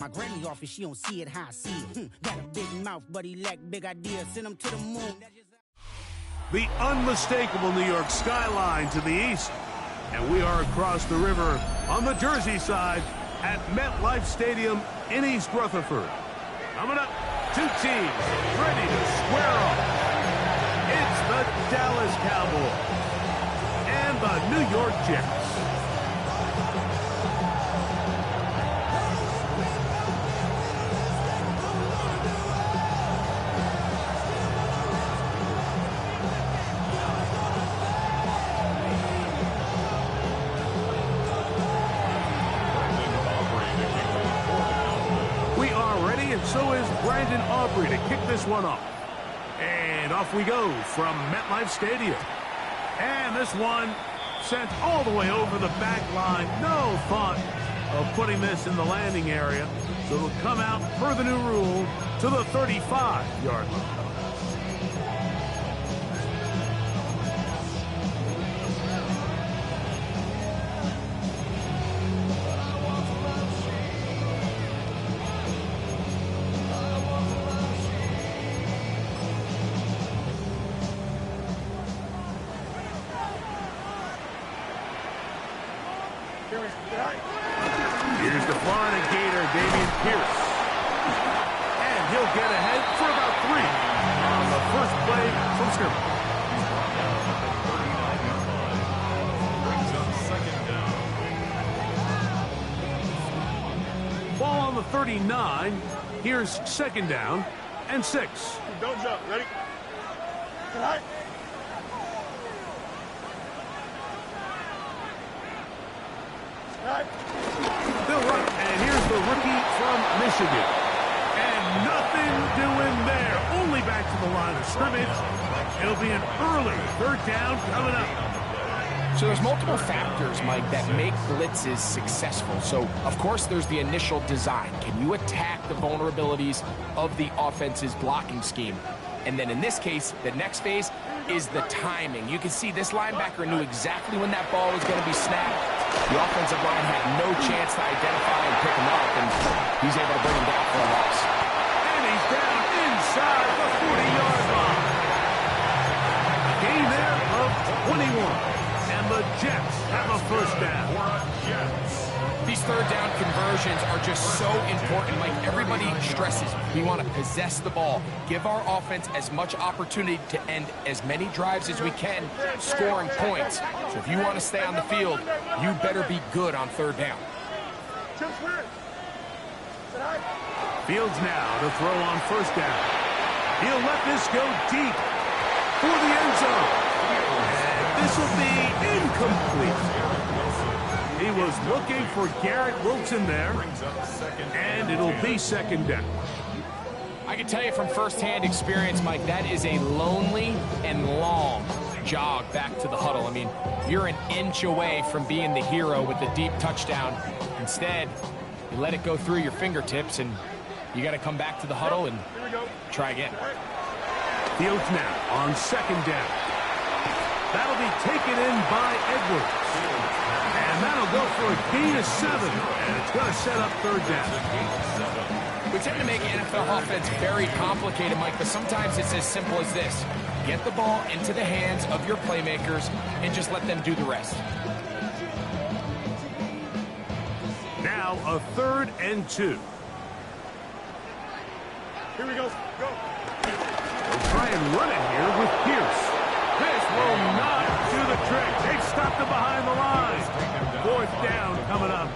My granny office, she don't see it how I see it. Got a big mouth, but he lack big ideas. Send him to the moon. The unmistakable New York skyline to the east. And we are across the river on the Jersey side at MetLife Stadium in East Rutherford. Coming up, two teams ready to square off. It's the Dallas Cowboys and the New York Jets. So is Brandon Aubrey to kick this one off. And off we go from MetLife Stadium. And this one sent all the way over the back line. No thought of putting this in the landing area. So it'll come out per the new rule to the 35-yard line. Here's the Florida Gator, Dameon Pierce. And he'll get ahead for about 3 on the first play from scrimmage. Ball on the 39. Here's second down and 6. Don't jump. Ready? All right. They'll run, and here's the rookie from Michigan. And nothing doing there. Only back to the line of scrimmage. It'll be an early third down coming up. So there's multiple factors, Mike, that make blitzes successful. So, of course, there's the initial design. Can you attack the vulnerabilities of the offense's blocking scheme? And then in this case, the next phase is the timing. You can see this linebacker knew exactly when that ball was going to be snapped. The offensive line had no chance to identify and pick him up, and he's able to bring him down for a loss. And he's down inside the 40-yard line. A gain there of 21. And the Jets have a first down. These third down conversions are just so important. Like everybody stresses, we want to possess the ball, give our offense as much opportunity to end as many drives as we can, scoring points. So if you want to stay on the field, you better be good on third down. Fields now to throw on first down. He'll let this go deep for the end zone. And this will be incomplete. He was looking for Garrett Wilson there, and it'll be second down. I can tell you from firsthand experience, Mike, that is a lonely and long jog back to the huddle. I mean, you're an inch away from being the hero with the deep touchdown. Instead, you let it go through your fingertips, and you got to come back to the huddle and try again. Fields now on second down. That'll be taken in by Edwards. And that'll go for a gain of 7. And it's going to set up third down. We tend to make NFL offense very complicated, Mike, but sometimes it's as simple as this. Get the ball into the hands of your playmakers and just let them do the rest. Now a 3rd and 2. Here we go. Go. They'll try and run it here with Pierce. This will not do the trick. They've stopped him behind the line. 4th down coming up.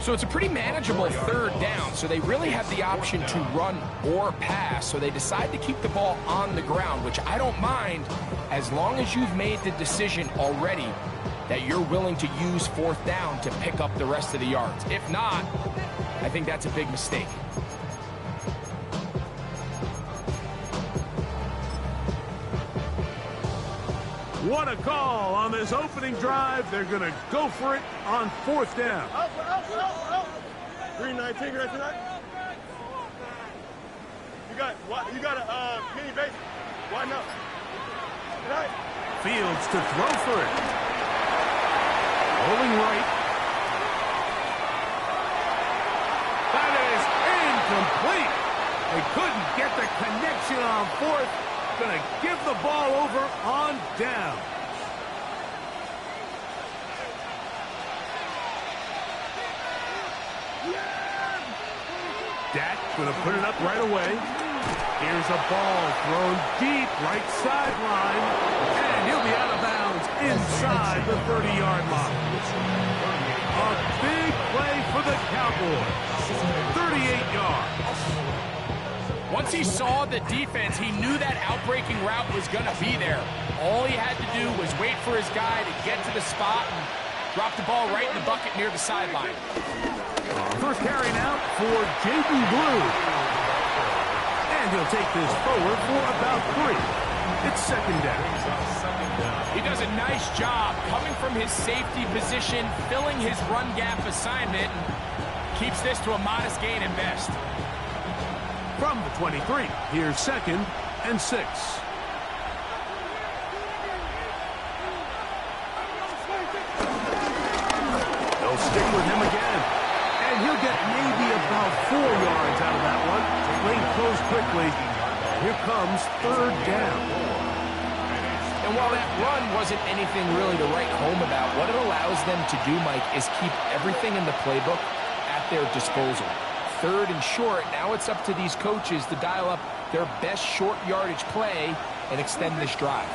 So it's a pretty manageable third down, so they really have the option to run or pass, so they decide to keep the ball on the ground, which I don't mind as long as you've made the decision already that you're willing to use 4th down to pick up the rest of the yards. If not, I think that's a big mistake. What a call on this opening drive. They're going to go for it on 4th down. 319 right tonight. You got a mini base. Why not? Tonight. Fields to throw for it. Rolling right. That incomplete. They couldn't get the connection on fourth. Gonna give the ball over on down. Dak gonna put it up right away. Here's a ball thrown deep right sideline. And he'll be out of bounds inside the 30-yard line. A big play for the Cowboys. 38 yards. Once he saw the defense, he knew that outbreaking route was going to be there. All he had to do was wait for his guy to get to the spot and drop the ball right in the bucket near the sideline. First carry now for Jaden Blue. And he'll take this forward for about 3. It's second down. He does a nice job coming from his safety position, filling his run gap assignment, and keeps this to a modest gain at best. From the 23, here's second and 6. They'll stick with him again. And he'll get maybe about 4 yards out of that one. Lane closed quickly. Here comes third down. And while that run wasn't anything really to write home about, what it allows them to do, Mike, is keep everything in the playbook at their disposal. Third and short, now it's up to these coaches to dial up their best short yardage play and extend this drive.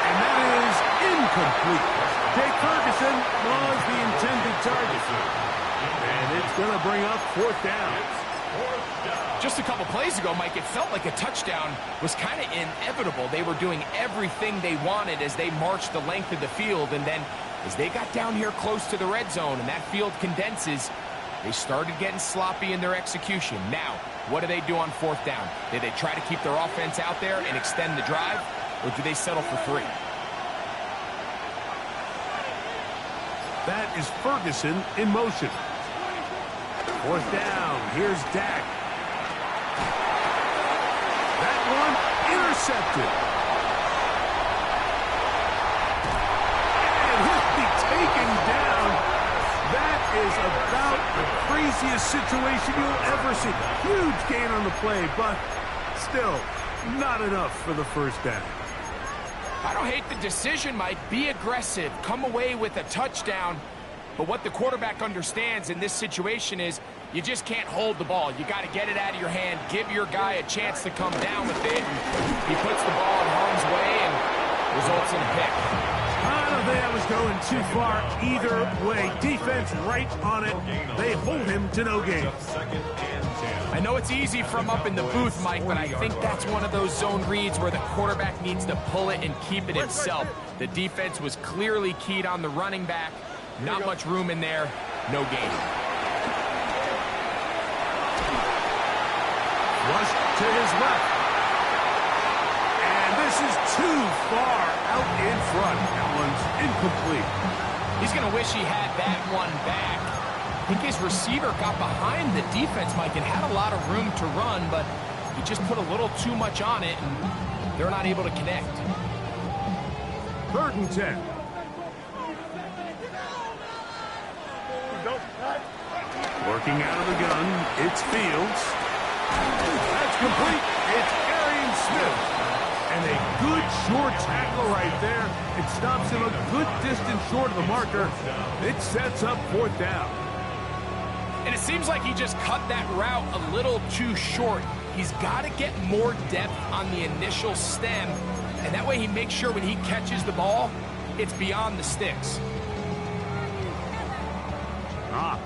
And that is incomplete. Jake Ferguson was the intended target. And it's going to bring up fourth down. Just a couple plays ago, Mike, it felt like a touchdown was kind of inevitable. They were doing everything they wanted as they marched the length of the field, and then as they got down here close to the red zone and that field condenses, they started getting sloppy in their execution. Now, what do they do on fourth down? Do they try to keep their offense out there and extend the drive, or do they settle for 3? That is Ferguson in motion. Fourth down. Here's Dak. That one intercepted. And he'll be taken down. That is about the craziest situation you'll ever see. Huge gain on the play, but still not enough for the first down. I don't hate the decision, Mike. Be aggressive. Come away with a touchdown. But what the quarterback understands in this situation is you just can't hold the ball. You got to get it out of your hand, give your guy a chance to come down with it. And he puts the ball in harm's way and results in a pick. I don't think that was going too far either way. Defense right on it. They hold him to no gain. I know it's easy from up in the booth, Mike, but I think that's one of those zone reads where the quarterback needs to pull it and keep it himself. The defense was clearly keyed on the running back. Not much room in there. No gain. Rush to his left. And this is too far out in front. That one's incomplete. He's going to wish he had that one back. I think his receiver got behind the defense, Mike, and had a lot of room to run, but he just put a little too much on it, and they're not able to connect. 3rd and 10. Working out of the gun, it's Fields. That's complete. It's Arian Smith. And a good short tackle right there. It stops him a good distance short of the marker. It sets up fourth down. And it seems like he just cut that route a little too short. He's got to get more depth on the initial stem, and that way he makes sure when he catches the ball, it's beyond the sticks.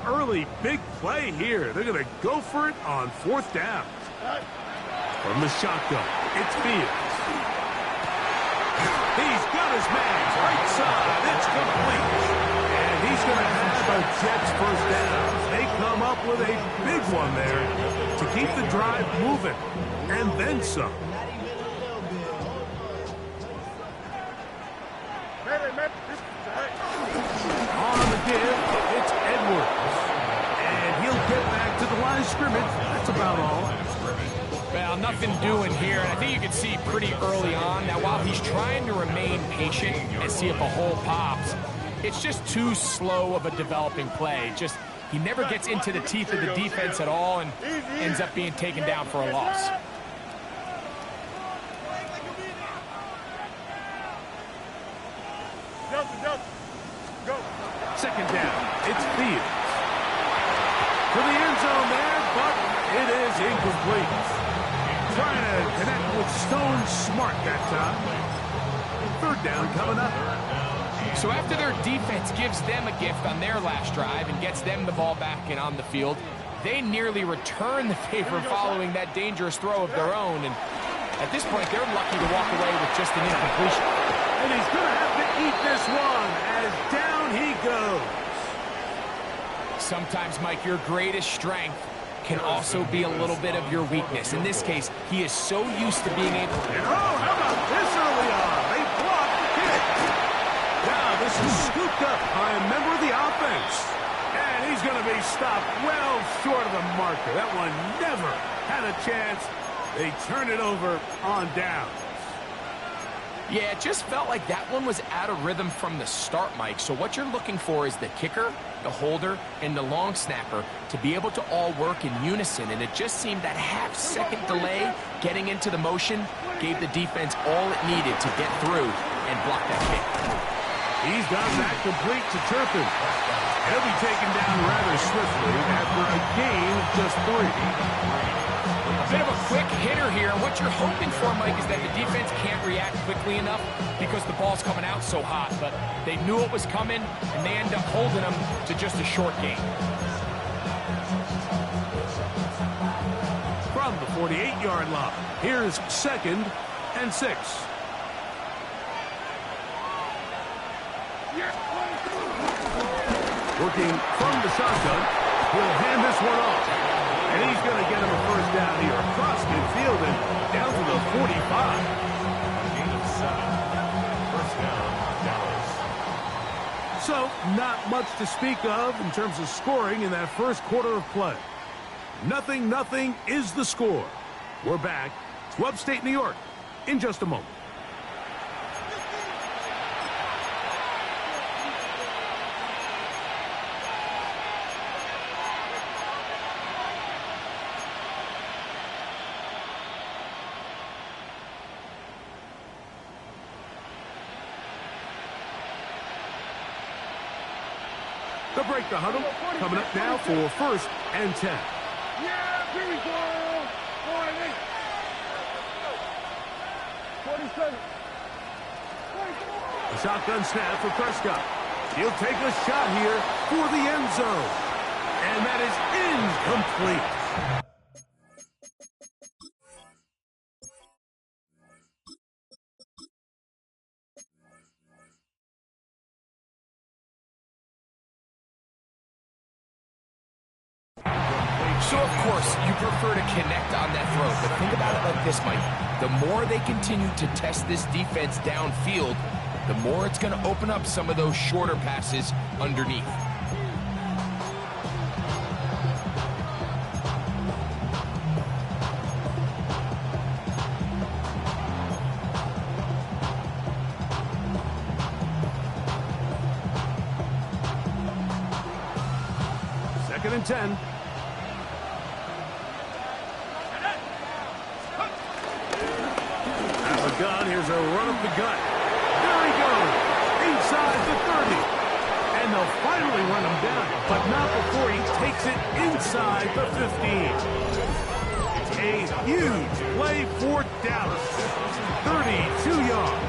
Early big play here. They're going to go for it on fourth down. From the shotgun, it's Fields. He's got his man right side. It's complete. And he's going to have a Jets first down. They come up with a big one there to keep the drive moving. And then some. On the give, it's Edwards. And he'll get back to the line of scrimmage. That's about all. Well, nothing doing here, and I think you can see pretty early on. Now, while he's trying to remain patient and see if a hole pops, it's just too slow of a developing play. Just He never gets into the teeth of the defense at all and ends up being taken down for a loss. Go. Second down, it's Fields. For the end zone there, but it is incomplete. Trying to connect with Stone Smart that time. Third down coming up. So after their defense gives them a gift on their last drive and gets them the ball back and on the field, they nearly return the favor following that dangerous throw of their own. And at this point, they're lucky to walk away with just an incompletion. And he's going to have to eat this one as down he goes. Sometimes, Mike, your greatest strength can also be a little bit of your weakness. In this case, he is so used to being able to... And how about this early on? They blocked the kick. Now this is scooped up by a member of the offense. And he's going to be stopped well short of the marker. That one never had a chance. They turn it over on down. Yeah, it just felt like that one was out of rhythm from the start, Mike. So what you're looking for is the kicker, the holder, and the long snapper to be able to all work in unison. And it just seemed that half-second delay getting into the motion gave the defense all it needed to get through and block that kick. He's got that complete to Turpin. He'll be taken down rather swiftly after a gain of just 3. Bit of a quick hitter here. What you're hoping for, Mike, is that the defense can't react quickly enough because the ball's coming out so hot. But they knew it was coming, and they end up holding them to just a short gain. From the 48-yard line, here's 2nd and 6. Working from the shotgun, he'll hand this one off. And he's going to get him a first down here across midfield and down to the 45. Gain of 7. First down, Dallas. So, not much to speak of in terms of scoring in that first quarter of play. 0-0 is the score. We're back to upstate New York in just a moment. To break the huddle, coming up now for 1st and 10. Yeah, here we go. 47. A shotgun snap for Prescott. He'll take a shot here for the end zone. And that is incomplete. So, of course, you prefer to connect on that throw, but think about it like this, Mike. The more they continue to test this defense downfield, the more it's going to open up some of those shorter passes underneath. Second and 10. Gun. Here's a run up the gut. There he goes. Inside the 30. And they'll finally run him down, but not before he takes it inside the 15. A huge play for Dallas. 32 yards.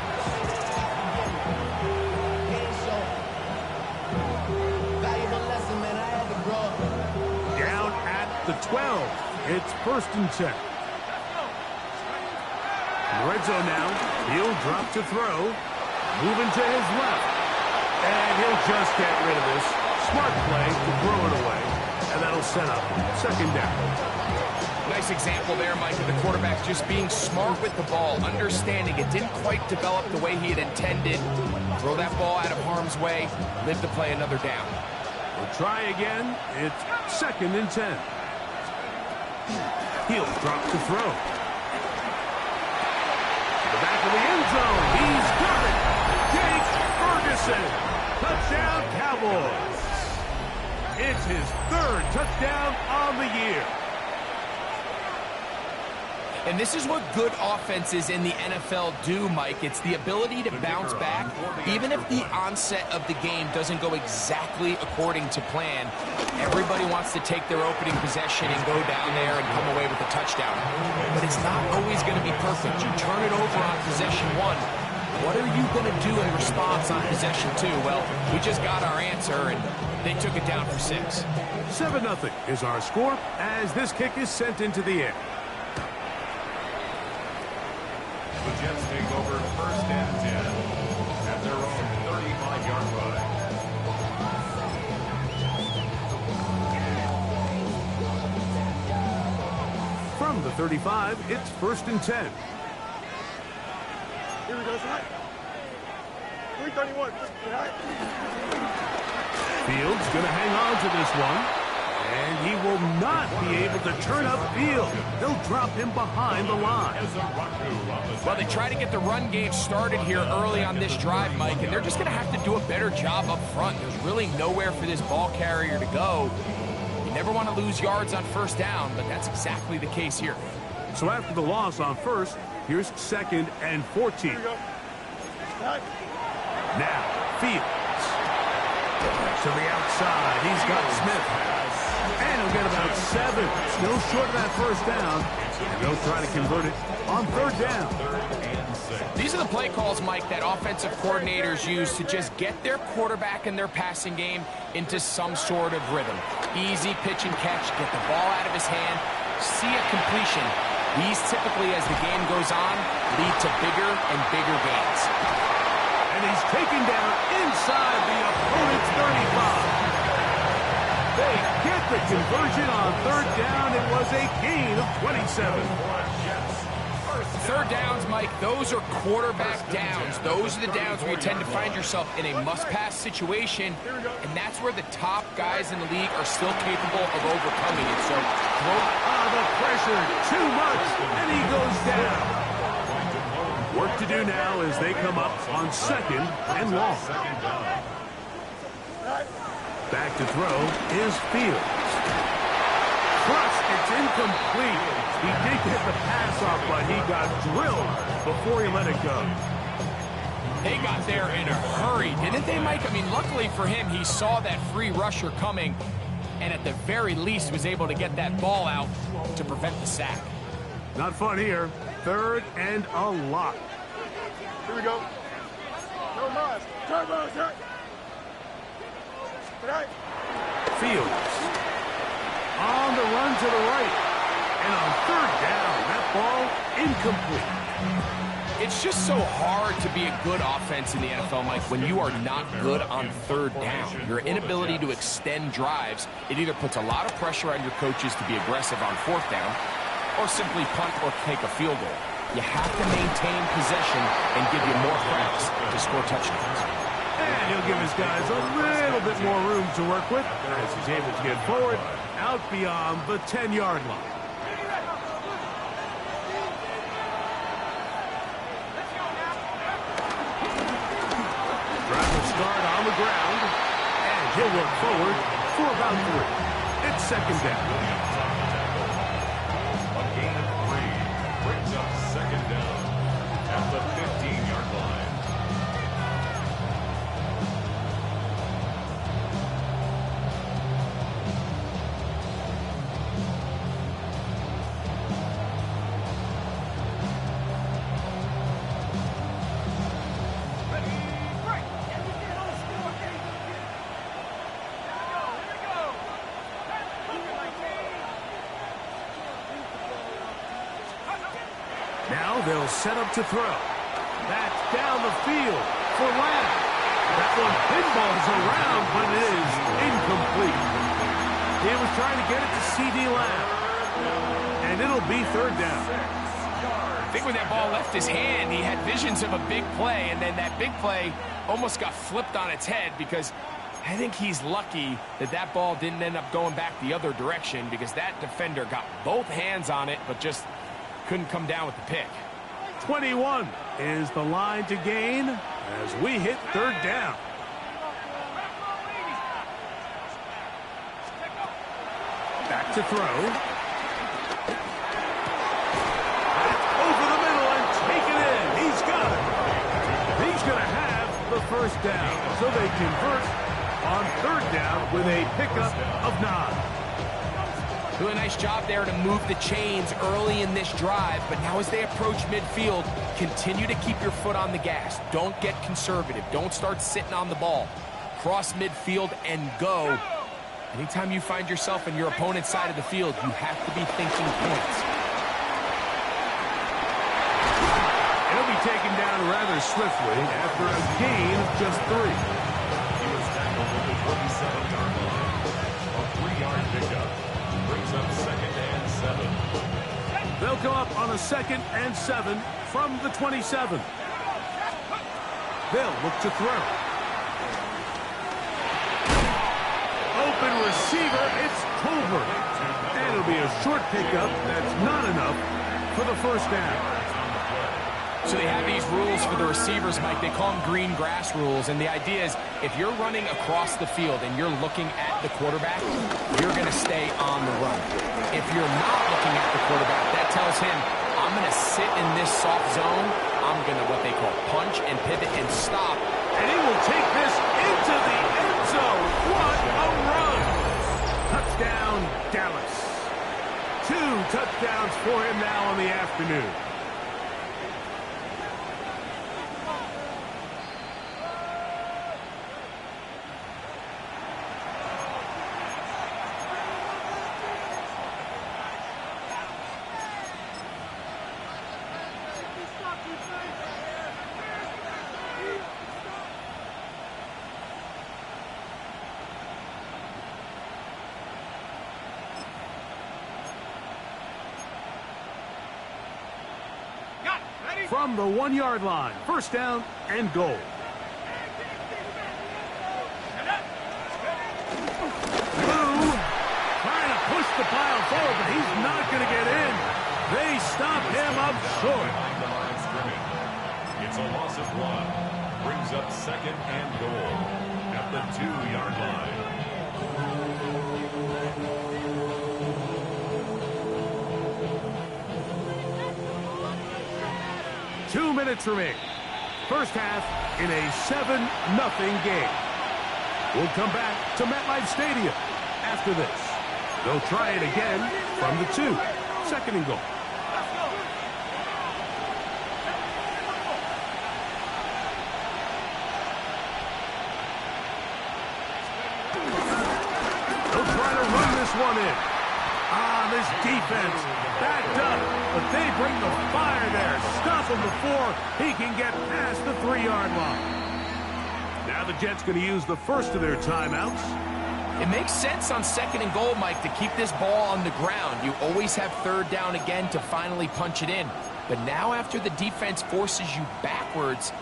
Down at the 12. It's 1st and 10. Red zone now. He'll drop to throw. Moving to his left. And he'll just get rid of this. Smart play to throw it away. And that'll set up 2nd down. Nice example there, Mike, of the quarterback just being smart with the ball, understanding it didn't quite develop the way he had intended. Throw that ball out of harm's way, live to play another down. We'll try again. It's 2nd and 10. He'll drop to throw. Back of the end zone. He's got it. Jake Ferguson. Touchdown, Cowboys. It's his third touchdown on the year. And this is what good offenses in the NFL do, Mike. It's the ability to bounce back, even if the onset of the game doesn't go exactly according to plan. Everybody wants to take their opening possession and go down there and come away with a touchdown. But it's not always going to be perfect. You turn it over on possession one. What are you going to do in response on possession two? Well, we just got our answer, and they took it down for 6. 7-0 is our score as this kick is sent into the air. The Jets take over 1st and 10 at their own 35-yard line. From the 35, it's 1st and 10. Here we go, tonight. 331. Fields going to hang on to this one. And he will not be able to turn upfield. They'll drop him behind the line. Well, they try to get the run game started here early on this drive, Mike, and they're just going to have to do a better job up front. There's really nowhere for this ball carrier to go. You never want to lose yards on 1st down, but that's exactly the case here. So after the loss on 1st, here's 2nd and 14. Now, Fields. To the outside. He's got Smith. And he'll get about 7. Still short of that 1st down. And they'll try to convert it on 3rd down. These are the play calls, Mike, that offensive coordinators use to just get their quarterback and their passing game into some sort of rhythm. Easy pitch and catch, get the ball out of his hand, see a completion. These typically, as the game goes on, lead to bigger and bigger gains. And he's taken down inside the opponent's 35. They get the conversion on 3rd down. It was a gain of 27. 3rd downs, Mike, those are quarterback downs. Those are the downs where you tend to find yourself in a must-pass situation, and that's where the top guys in the league are still capable of overcoming it. So, the pressure, too much, and he goes down. Work to do now as they come up on 2nd and long. Back to throw is Fields. Crushed, it's incomplete. He did get the pass off, but he got drilled before he let it go. They got there in a hurry, didn't they, Mike? I mean, luckily for him, he saw that free rusher coming, and at the very least was able to get that ball out to prevent the sack. Not fun here. 3rd and a lot. Here we go. No mas. Turbo, sir. Fields on the run to the right. And on 3rd down, that ball incomplete. It's just so hard to be a good offense in the NFL, Mike, when you are not good on 3rd down. Your inability to extend drives, it either puts a lot of pressure on your coaches to be aggressive on 4th down or simply punt or take a field goal. You have to maintain possession and give you more cracks to score touchdowns. And he'll give his guys a little bit more room to work with as he's able to get forward out beyond the 10-yard line. Drive will start on the ground, and he'll work forward for about 3. It's 2nd down. A gain of 3 brings up 2nd down at the 15-yard line. Now they'll set up to throw. That's down the field for Lamb. That one pinballs around, but it is incomplete. He was trying to get it to C.D. Lamb. And it'll be 3rd down. I think when that ball left his hand, he had visions of a big play, and then that big play almost got flipped on its head because I think he's lucky that that ball didn't end up going back the other direction because that defender got both hands on it but just couldn't come down with the pick. 21 is the line to gain as we hit 3rd down. to throw. Over the middle and take it in. He's got it. He's going to have the first down. So they convert on third down with a pickup of 9. Doing a nice job there to move the chains early in this drive, but now as they approach midfield, continue to keep your foot on the gas. Don't get conservative. Don't start sitting on the ball. Cross midfield and go. Anytime you find yourself in your opponent's side of the field, you have to be thinking points. He'll be taken down rather swiftly after a gain of just 3. He was tackled at the 27-yard line. A 3-yard pickup. Brings up 2nd and 7. They'll come up on a 2nd and 7 from the 27. They'll look to throw. Open receiver, it's Culver. And it'll be a short pickup that's not enough for the first down. So they have these rules for the receivers, Mike. They call them green grass rules. And the idea is if you're running across the field and you're looking at the quarterback, you're going to stay on the run. If you're not looking at the quarterback, that tells him, I'm going to sit in this soft zone. I'm going to what they call punch and pivot and stop. And he will take this into the end zone. What a run! Touchdown, Dallas. 2 touchdowns for him now on the afternoon. From the 1-yard line, first down and goal. Blue trying to push the pile forward, but he's not going to get in. They stop him up short. Behind the line of scrimmage. It's a loss of 1. Brings up 2nd and goal at the 2-yard line. 2 minutes remaining. First half in a 7-0 game. We'll come back to MetLife Stadium after this. They'll try it again from the 2. 2nd and goal. They'll try to run this one in. This defense backed up, but they bring the fire there. Stop him before he can get past the 3-yard line. Now the Jets going to use the first of their timeouts. It makes sense on 2nd and goal, Mike, to keep this ball on the ground. You always have 3rd down again to finally punch it in. But now after the defense forces you backwards,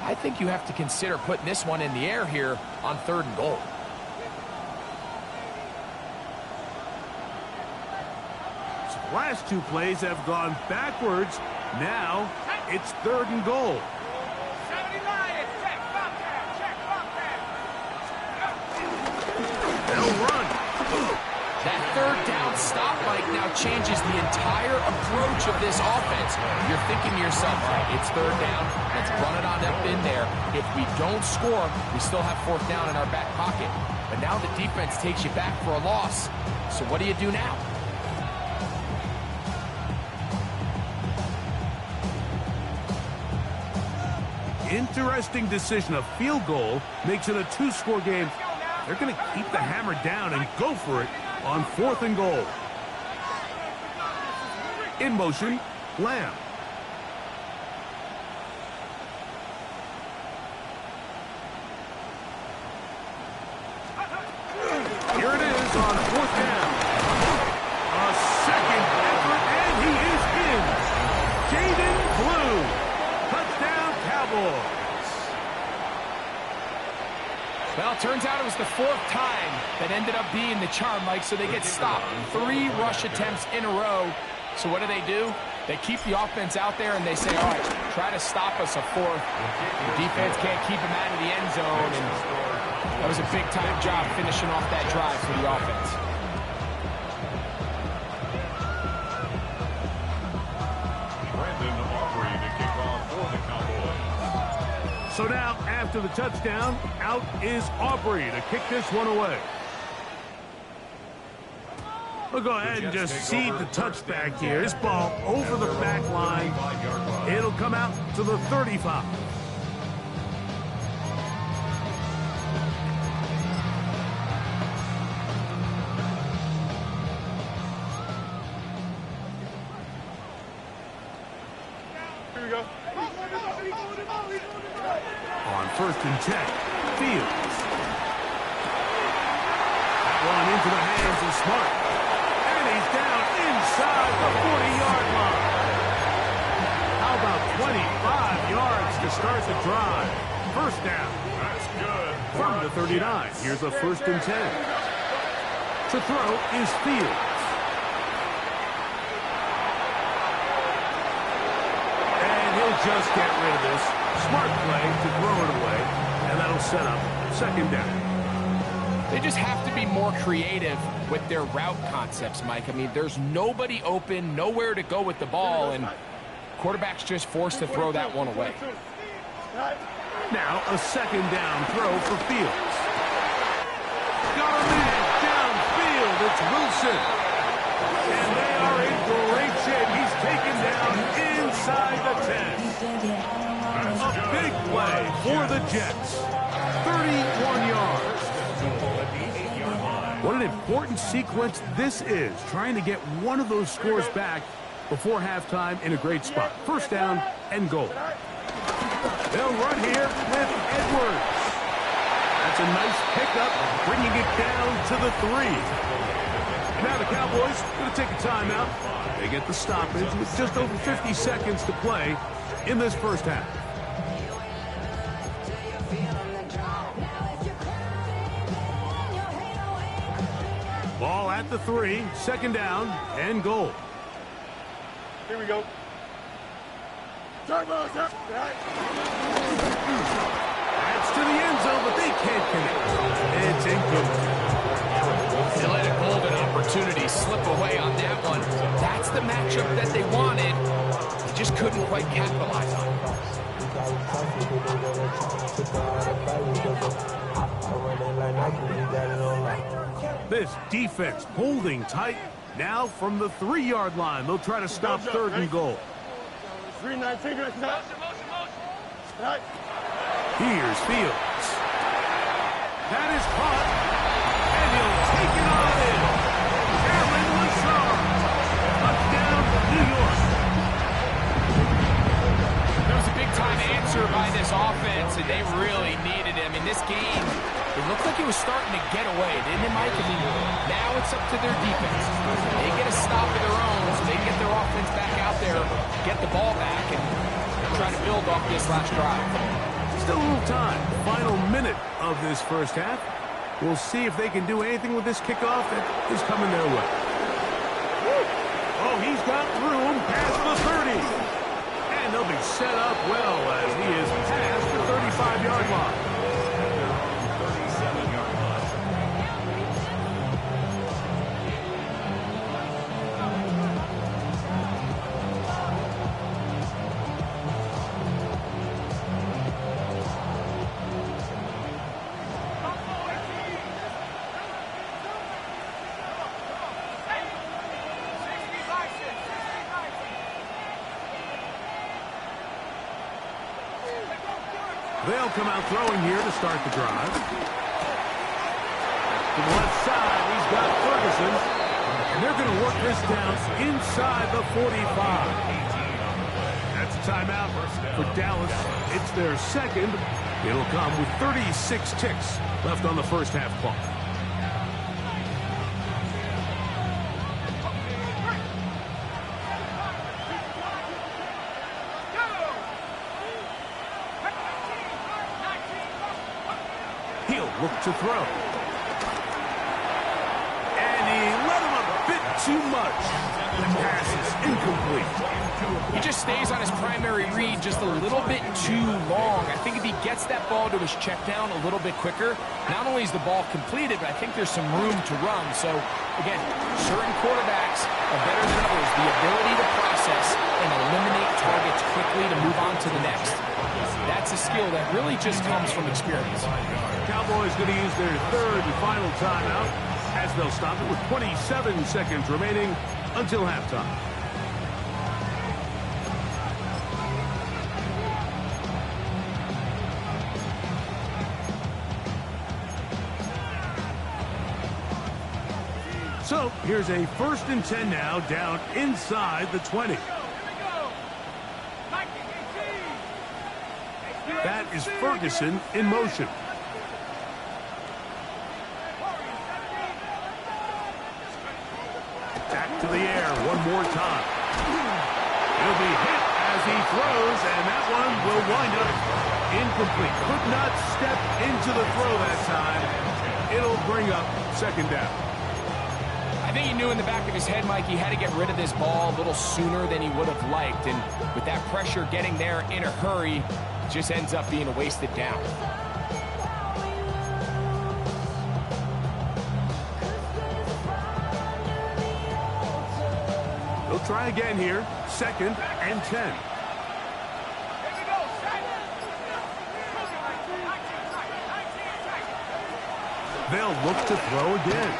I think you have to consider putting this one in the air here on 3rd and goal. Last 2 plays have gone backwards. Now it's 3rd and goal. They'll run. That 3rd down stop, Mike, now changes the entire approach of this offense. You're thinking to yourself, all right, it's 3rd down. Let's run it on up in there. If we don't score, we still have 4th down in our back pocket. But now the defense takes you back for a loss. So what do you do now? Interesting decision. A field goal makes it a 2-score game. They're going to keep the hammer down and go for it on 4th and goal. In motion, Lamb. Here it is on 4th down. A second effort, and he is in. Jaden Blue. Touchdown, Cowboys. Well, it turns out it was the 4th time that ended up being the charm, Mike, so they get stopped. 3 rush attempts in a row. So what do? They keep the offense out there, and they say, all right, try to stop us a 4th. The defense can't keep him out of the end zone, and that was a big-time job finishing off that drive for the offense. So now, after the touchdown, out is Aubrey to kick this one away. We'll go ahead and just cede the touchback here. This ball over the back line. It'll come out to the 35. Here we go. On 1st and 10, Fields. That one into the hands of Smart. And he's down inside the 40-yard line. How about 25 yards to start the drive? First down. That's good. From the 39. Here's a 1st and 10. To throw is Fields. And he'll just get rid of this. Smart play to throw it away. And that'll set up 2nd down. They just have to be more creative with their route concepts, Mike. I mean, there's nobody open, nowhere to go with the ball, and quarterback's just forced to throw that one away. Now a 2nd down throw for Fields. Got a man downfield. It's Wilson. And they are in great shape. He's taken down inside the 10. A big play for the Jets. 31 yards. What an important sequence this is, trying to get one of those scores back before halftime in a great spot. 1st down and goal. They'll run here with Edwards. That's a nice pickup, bringing it down to the 3. Now the Cowboys going to take a timeout. They get the stoppage with just over 50 seconds to play in this first half. Ball at the 3, 2nd down and goal. Here we go. That's to the end zone, but they can't connect. It's incomplete. They let a golden opportunity slip away on that one. That's the matchup that they wanted. They just couldn't quite capitalize on it. This defense holding tight. Now from the 3-yard line, they'll try to stop 3rd and goal. 3-19. Here's Fields. That is caught. And he'll take it on in. Allen Lazard. Touchdown, New York. There was a big-time answer by this offense, and they really needed him. In this game, it looked like it was starting to get away, didn't it, Mike? I mean, now it's up to their defense. They get a stop of their own, so they get their offense back out there, get the ball back, and try to build off this last drive. Still a little time. Final minute of this first half. We'll see if they can do anything with this kickoff that is coming their way. Oh, he's got room past the 30. And they'll be set up well as he is past the 35-yard line. They'll come out throwing here to start the drive. To the left side, he's got Ferguson. And they're going to work this down inside the 45. That's a timeout for Dallas. It's their 2nd. It'll come with 36 ticks left on the first half clock. Look to throw. And he let him a bit too much. The pass is incomplete. He just stays on his primary read just a little bit too long. I think if he gets that ball to his check down a little bit quicker, not only is the ball completed, but I think there's some room to run. So, again, certain quarterbacks are better than others. The ability to process and eliminate targets quickly to move on to the next. That's a skill that really just comes from experience. Cowboys going to use their third and final timeout as they'll stop it with 27 seconds remaining until halftime. So here's a 1st and 10 now, down inside the 20. That is Ferguson in motion. Back to the air one more time. He'll be hit as he throws, and that one will wind up incomplete. Could not step into the throw that time. It'll bring up 2nd down. I think he knew in the back of his head, Mike, he had to get rid of this ball a little sooner than he would have liked. And with that pressure getting there in a hurry, it just ends up being a wasted down. They'll try again here. 2nd and 10. They'll look to throw again.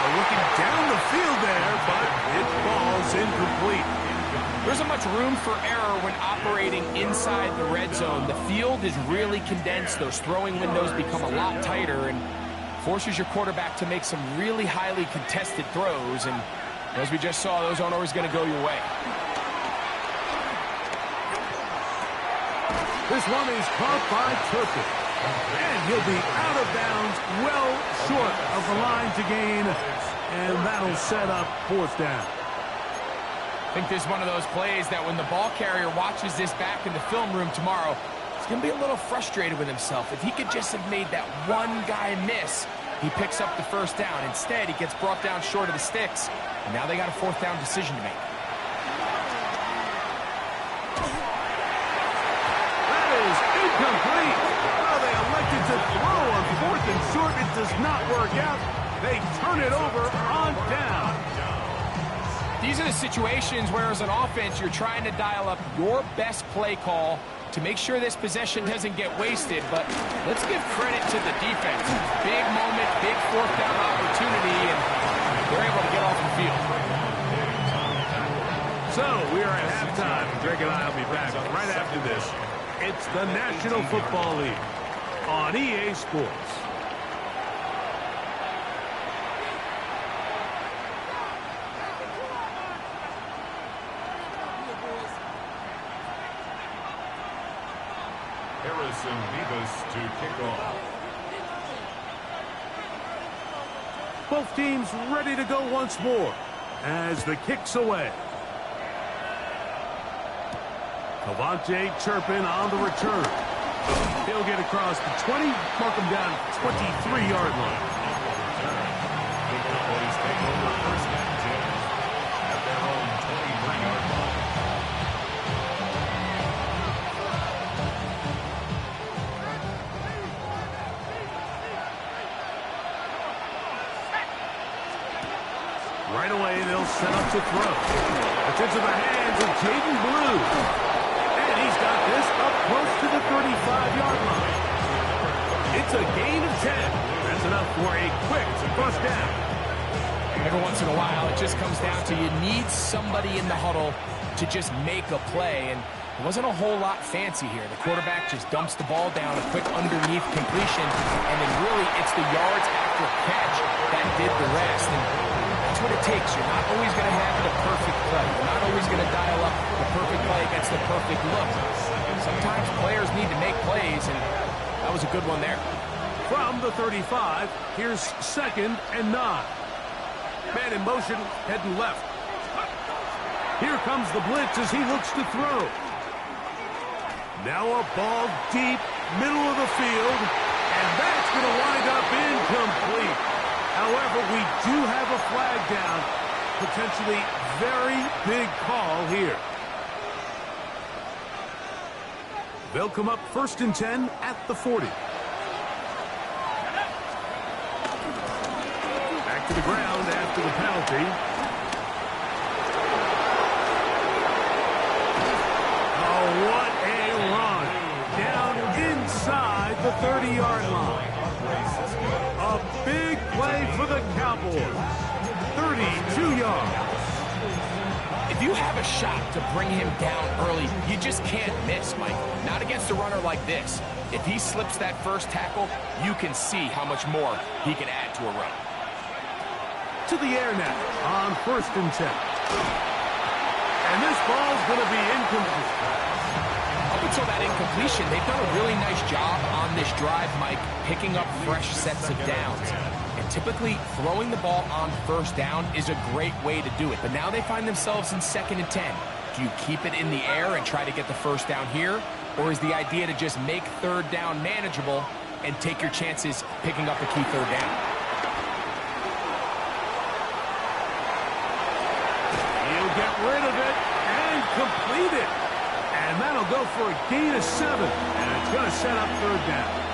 Looking down the field there, but it falls incomplete. There isn't much room for error when operating inside the red zone. The field is really condensed. Those throwing windows become a lot tighter and forces your quarterback to make some really highly contested throws. And as we just saw, those aren't always going to go your way. This one is caught by Turpin. And he'll be out of bounds, well short of the line to gain. And that'll set up 4th down. I think this is one of those plays that when the ball carrier watches this back in the film room tomorrow, he's going to be a little frustrated with himself. If he could just have made that one guy miss, he picks up the 1st down. Instead, he gets brought down short of the sticks. And now they got a 4th down decision to make. That is incomplete. Well, they elected to throw on 4th and short. It does not work out. They turn it over on down. These are the situations where, as an offense, you're trying to dial up your best play call to make sure this possession doesn't get wasted. But let's give credit to the defense. Big moment, big 4th down opportunity, and they're able to get off the field. So we are at halftime. Greg and I will be back right after this. It's the National Football League on EA Sports. Harrison Beavis to kick off. Both teams ready to go once more as the kick's away. Cavante Turpin on the return. He'll get across the 20, mark him down 23-yard line. The Cowboys take over 1st and 10 at their own 23-yard line. Right away, they'll set up to throw. It's into the hands of Jaden Blue. And he's got this up close to the 35-yard line. It's a gain of 10. That's enough for a quick 1st down. Every once in a while, it just comes down to you need somebody in the huddle to just make a play. And it wasn't a whole lot fancy here. The quarterback just dumps the ball down, a quick underneath completion, and then really it's the yards after catch that did the rest. And that's what it takes. You're not always going to have the perfect play. You're not always going to dial up the perfect play against the perfect look. Sometimes players need to make plays, and that was a good one there. From the 35, here's 2nd and 9. Man in motion, heading left. Here comes the blitz as he looks to throw. Now a ball deep, middle of the field, and that's going to wind up incomplete. However, we do have a flag down. Potentially very big call here. They'll come up 1st and 10 at the 40. Back to the ground after the penalty. Oh, what 30-yard line. A big play for the Cowboys. 32 yards. If you have a shot to bring him down early, you just can't miss, Mike. Not against a runner like this. If he slips that first tackle, you can see how much more he can add to a run. To the air now on 1st and 10. And this ball's going to be incomplete. Up until that incompletion, they've done a really nice job on this drive, Mike, picking up fresh sets of downs. And typically, throwing the ball on 1st down is a great way to do it. But now they find themselves in 2nd and 10. Do you keep it in the air and try to get the 1st down here? Or is the idea to just make 3rd down manageable and take your chances picking up a key 3rd down? He'll get rid of it and complete it. And that'll go for a gain of 7. And it's going to set up 3rd down.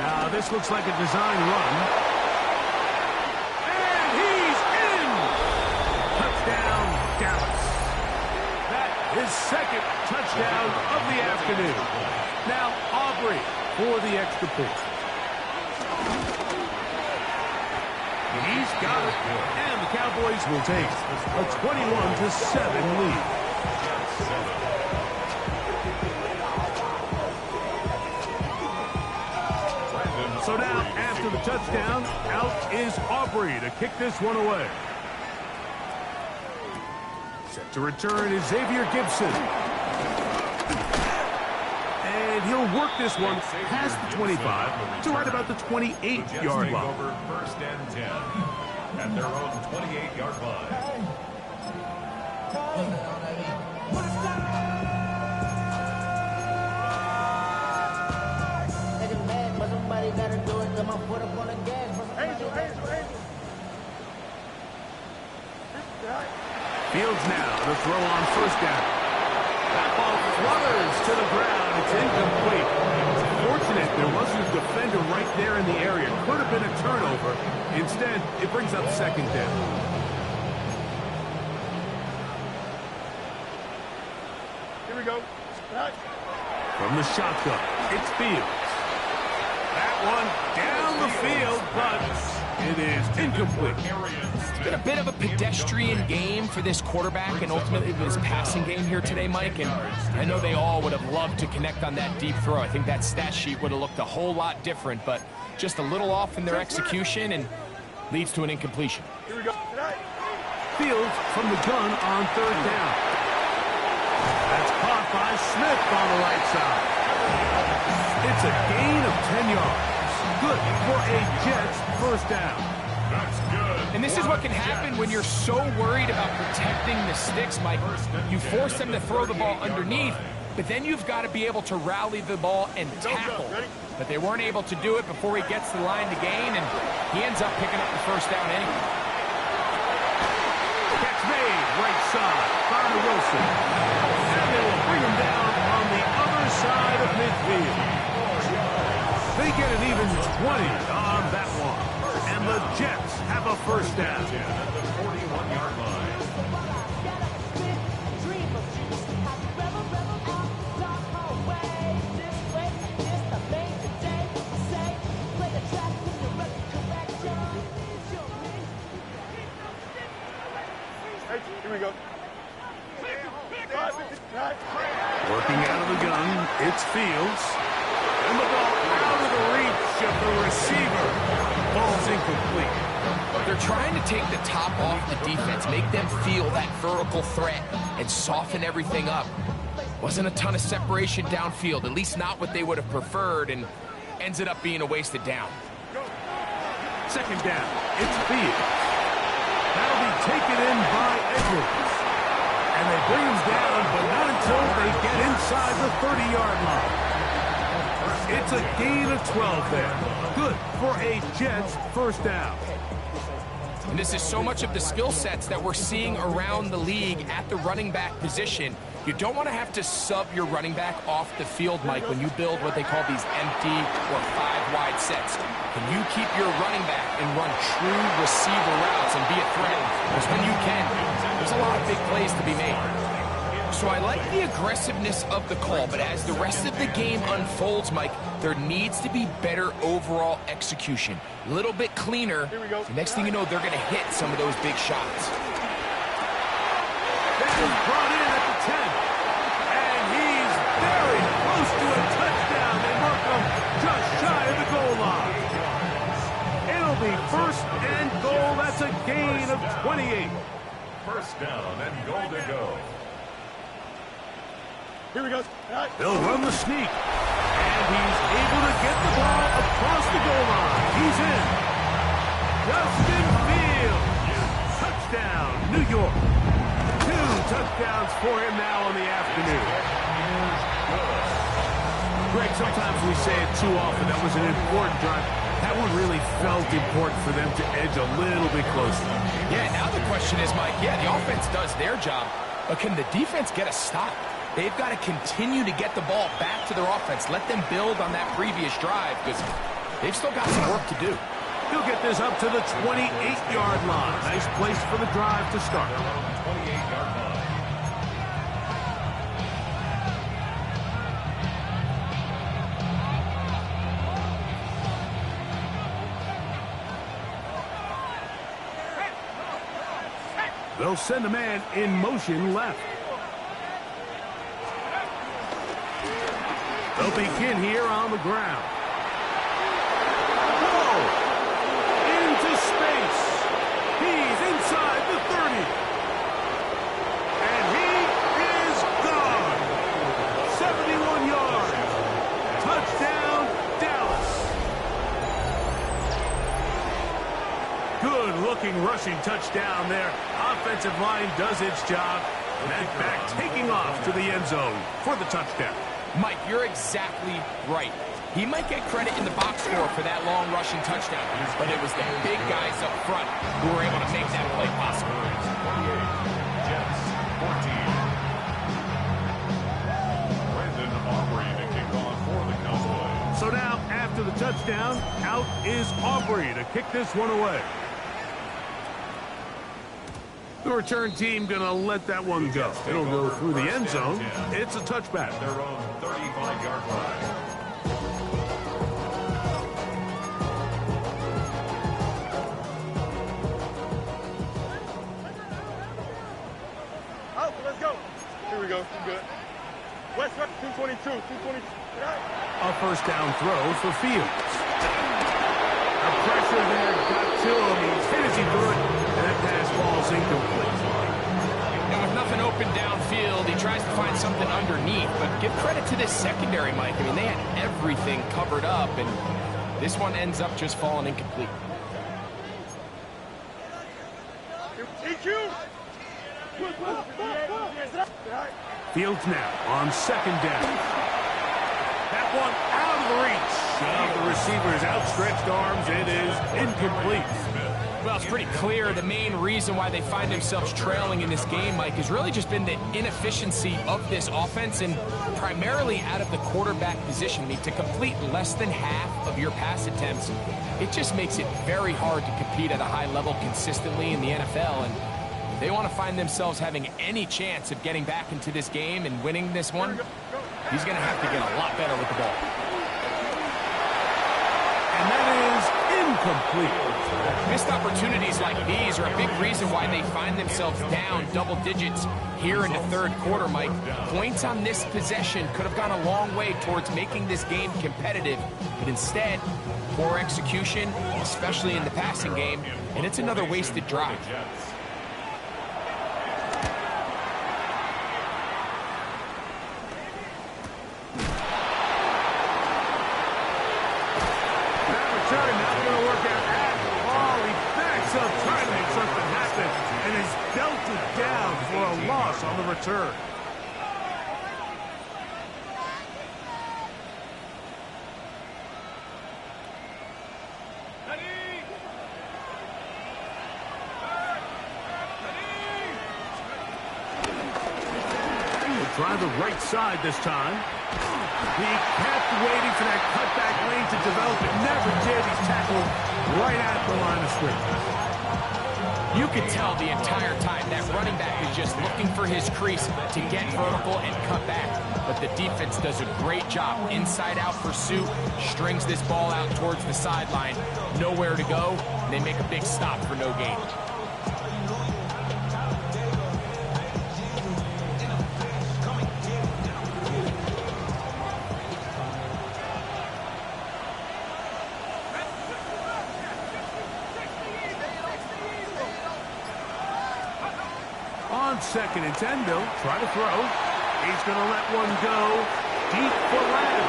Now this looks like a design run. And he's in! Touchdown, Dallas. His 2nd touchdown of the afternoon. Now Aubrey for the extra point. He's got it. And the Cowboys will take a 21-7 lead. So now, after the touchdown, out is Aubrey to kick this one away. Set to return is Xavier Gibson. And he'll work this one past the 25 to right about the 28-yard line. Over 1st and 10 at their own 28-yard line. Fields now to throw on 1st down. That ball flutters to the ground. It's incomplete. It's fortunate there wasn't a defender right there in the area. Could have been a turnover. Instead, it brings up 2nd down. Here we go. From the shotgun, it's Fields. That one down the field, but it is incomplete. It's been a bit of a pedestrian game for this quarterback and ultimately this passing game here today, Mike. And I know they all would have loved to connect on that deep throw. I think that stat sheet would have looked a whole lot different, but just a little off in their execution and leads to an incompletion. Here we go. Fields from the gun on 3rd down. That's caught by Smith on the right side. It's a gain of 10 yards. Good for a Jets 1st down. That's good. And this is what can happen when you're so worried about protecting the sticks, Mike. You force them to throw the ball underneath, but then you've got to be able to rally the ball and tackle. But they weren't able to do it before he gets to the line to gain, and he ends up picking up the 1st down anyway. Catch made, right side, Connor Wilson. And they will bring him down on the other side of midfield. They get an even 20 on that one. And the Jets have a 1st down. At the 41-yard line. Hey, here we go. Working out of the gun, it's Fields. And the ball out of the reach of the receiver. Ball's incomplete. They're trying to take the top off the defense, make them feel that vertical threat, and soften everything up. Wasn't a ton of separation downfield, at least not what they would have preferred, and ends it up being a wasted down. 2nd down, it's Fields. That'll be taken in by Edwards. And they bring him down, but not until they get inside the 30-yard line. It's a gain of 12 there. Good for a Jets 1st down. And this is so much of the skill sets that we're seeing around the league at the running back position. You don't want to have to sub your running back off the field, Mike, when you build what they call these empty or 5-wide sets. Can you keep your running back and run true receiver routes and be a threat? Because when you can, there's a lot of big plays to be made. So I like the aggressiveness of the call, but as the rest of the game unfolds, Mike, there needs to be better overall execution. A little bit cleaner. The next thing you know, they're going to hit some of those big shots. That is brought in at the 10. And he's very close to a touchdown. They mark him just shy of the goal line. It'll be first and goal. That's a gain of 28. First down and goal to go. Here we go. They'll run the sneak. And he's able to get the ball across the goal line. He's in. Justin Fields. Touchdown, New York. 2 touchdowns for him now on the afternoon. Greg, sometimes we say it too often. That was an important drive. That one really felt important for them to edge a little bit closer. Yeah, now the question is, Mike, yeah, the offense does their job, but can the defense get a stop? They've got to continue to get the ball back to their offense. Let them build on that previous drive because they've still got some work to do. He'll get this up to the 28-yard line. Nice place for the drive to start. 28-yard line. They'll send a man in motion left. They'll begin here on the ground. Whoa! Into space. He's inside the 30. And he is gone. 71 yards. Touchdown, Dallas. Good-looking rushing touchdown there. Offensive line does its job. And that back taking off to the end zone for the touchdown. Mike, you're exactly right. He might get credit in the box score for that long rushing touchdown, but it was the big guys up front who were able to make that play possible. 28, Jets, 14. Brandon Aubrey to kick off for the Cowboys. So now, after the touchdown, out is Aubrey to kick this one away. The return team going to let that one go. It'll go through the end zone. It's a touchback. Their own 35-yard line. Oh, let's go. Here we go. We're good. West 222. 222. A first down throw for Fields. The pressure there got to him. He's hit as he threw it, and that pass ball's incomplete. And with nothing open downfield, he tries to find something underneath, but give credit to this secondary, Mike. I mean, they had everything covered up, and this one ends up just falling incomplete. EQ. Fields now on second down. That one out of the reach of the receiver's outstretched arms. It is incomplete. Well, it's pretty clear the main reason why they find themselves trailing in this game, Mike, has really just been the inefficiency of this offense and primarily out of the quarterback position. I mean, to complete less than half of your pass attempts, it just makes it very hard to compete at a high level consistently in the NFL. And if they want to find themselves having any chance of getting back into this game and winning this one, he's going to have to get a lot better with the ball. And that is incomplete. Missed opportunities like these are a big reason why they find themselves down double digits here in the third quarter, Mike. Points on this possession could have gone a long way towards making this game competitive, but instead, poor execution, especially in the passing game, and it's another wasted drive. Trying to make something happen, and is dealt it down for a loss on the return. The Try the right side this time. He kept waiting for that cutback lane to develop. It never did. He's tackled right at the line of scrimmage. You could tell the entire time that running back is just looking for his crease to get vertical and cut back. But the defense does a great job. Inside-out pursuit, strings this ball out towards the sideline. Nowhere to go, and they make a big stop for no gain. On 2nd and 10, Bill. Try to throw. He's going to let one go. Deep for Lamb.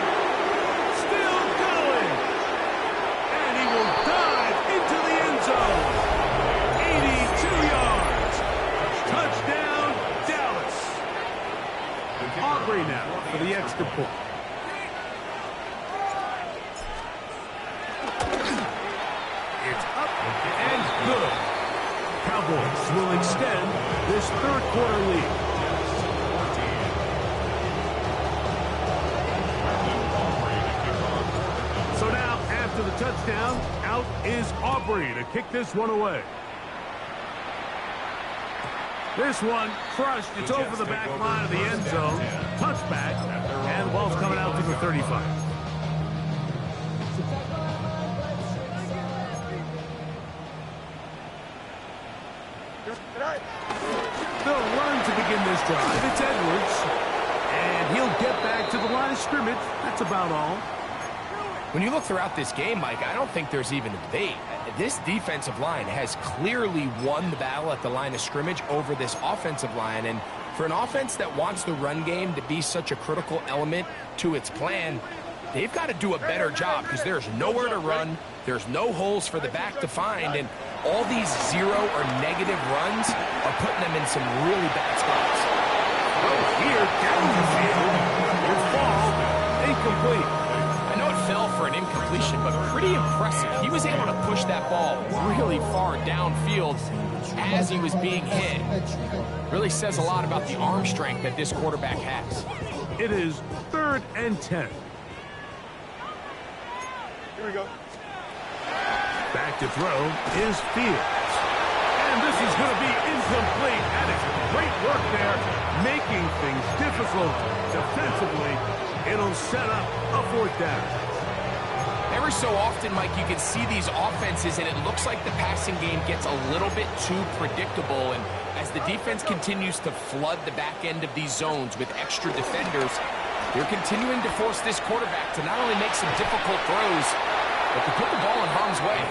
Still going. And he will dive into the end zone. 82 yards. Touchdown, Dallas. Aubrey now for the extra point. It's up and good. Cowboys will extend this third-quarter lead. So now, after the touchdown, out is Aubrey to kick this one away. This one crushed. It's over the back line of the end zone. Touchback, and the ball's coming out to the 35. They'll run to begin this drive. It's Edwards. And he'll get back to the line of scrimmage. That's about all. When you look throughout this game, Mike, I don't think there's even a debate. This defensive line has clearly won the battle at the line of scrimmage over this offensive line. And for an offense that wants the run game to be such a critical element to its plan, they've got to do a better job because there's nowhere to run. There's no holes for the back to find. And all these zero or negative runs are putting them in some really bad spots. Here, down the field. His ball, incomplete. I know it fell for an incompletion, but pretty impressive. He was able to push that ball really far downfield as he was being hit. Really says a lot about the arm strength that this quarterback has. It is 3rd and 10. Here we go. Back to throw is Fields. And this is going to be incomplete. That is great work there, making things difficult defensively. It'll set up a 4th down. Every so often, Mike, you can see these offenses, and it looks like the passing game gets a little bit too predictable. And as the defense continues to flood the back end of these zones with extra defenders, they're continuing to force this quarterback to not only make some difficult throws, but to put the ball in harm's way.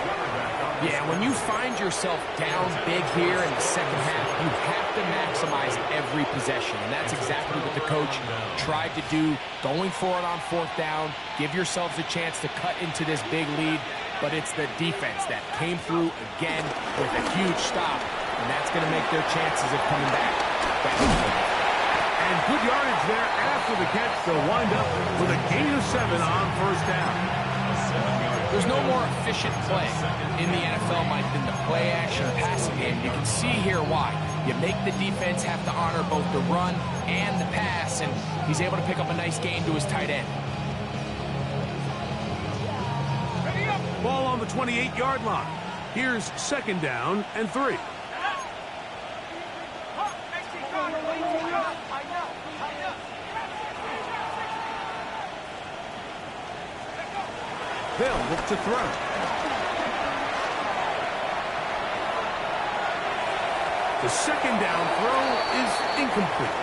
Yeah, when you find yourself down big here in the second half, you have to maximize every possession. And that's exactly what the coach tried to do, going for it on 4th down. Give yourselves a chance to cut into this big lead. But it's the defense that came through again with a huge stop. And that's going to make their chances of coming back. And good yardage there after the catch. They'll wind up with a gain of 7 on 1st down. There's no more efficient play in the NFL, Mike, than the play-action passing game. You can see here why. You make the defense have to honor both the run and the pass, and he's able to pick up a nice gain to his tight end. Ball on the 28-yard line. Here's 2nd down and 3. They'll look to throw. The 2nd down throw is incomplete.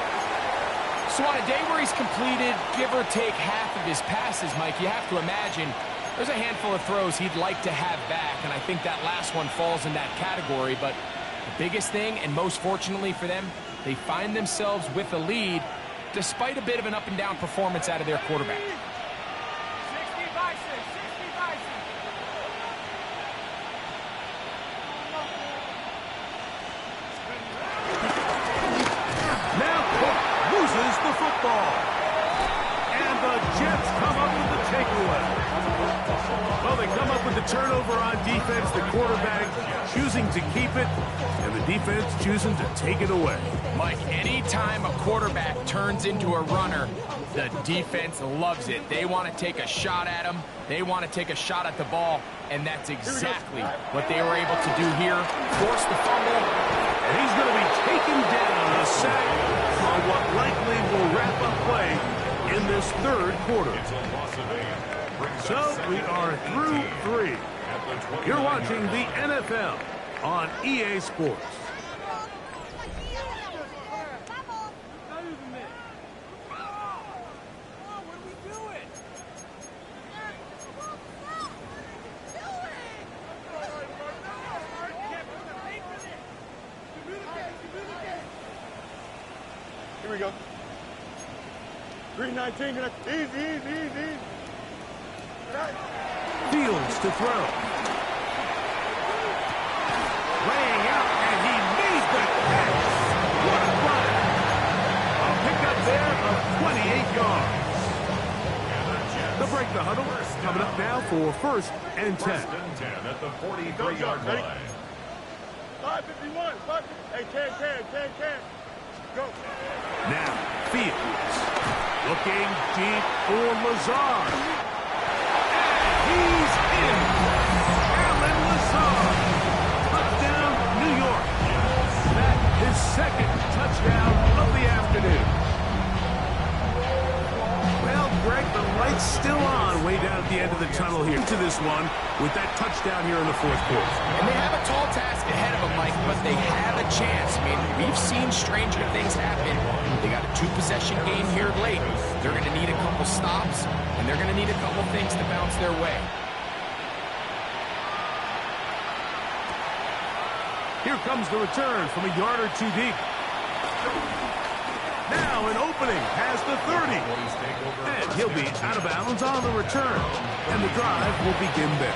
So on a day where he's completed, give or take half of his passes, Mike, you have to imagine there's a handful of throws he'd like to have back, and I think that last one falls in that category. But the biggest thing, and most fortunately for them, they find themselves with a lead despite a bit of an up-and-down performance out of their quarterback. Football. And the Jets come up with the takeaway. Well, they come up with the the turnover on defense, the quarterback choosing to keep it, and the defense choosing to take it away. Mike, anytime a quarterback turns into a runner, the defense loves it. They want to take a shot at him. They want to take a shot at the ball, and that's exactly what they were able to do here. Force the fumble. And he's going to be taken down, a sack on what likely will wrap up play in this third quarter. So we are through 3. You're watching the NFL on EA Sports. Here we go. 319. Easy. Fields to throw. Laying out, and he made the catch. What a run. A pickup there of 28 yards. They'll break the huddle. Coming up now for 1st and 10. 1st and 10 at the 43-yard line. 551. Hey, can. Go. Now, Fields. Looking deep for Lazard. He's in. Alan Lazard. Touchdown, New York. That is 2nd touchdown of the afternoon. Well, Greg, the light's still on way down at the end of the tunnel here to this one with that touchdown here in the 4th quarter. And they have a tall task ahead of them, Mike, but they have a chance. I mean, we've seen stranger things happen. They got a 2-possession game here late. They're going to need a couple stops, and they're going to need a couple things to bounce their way. Here comes the return from a yard or 2 deep. Now an opening has the 30. And he'll be out of bounds on the return. And the drive will begin there.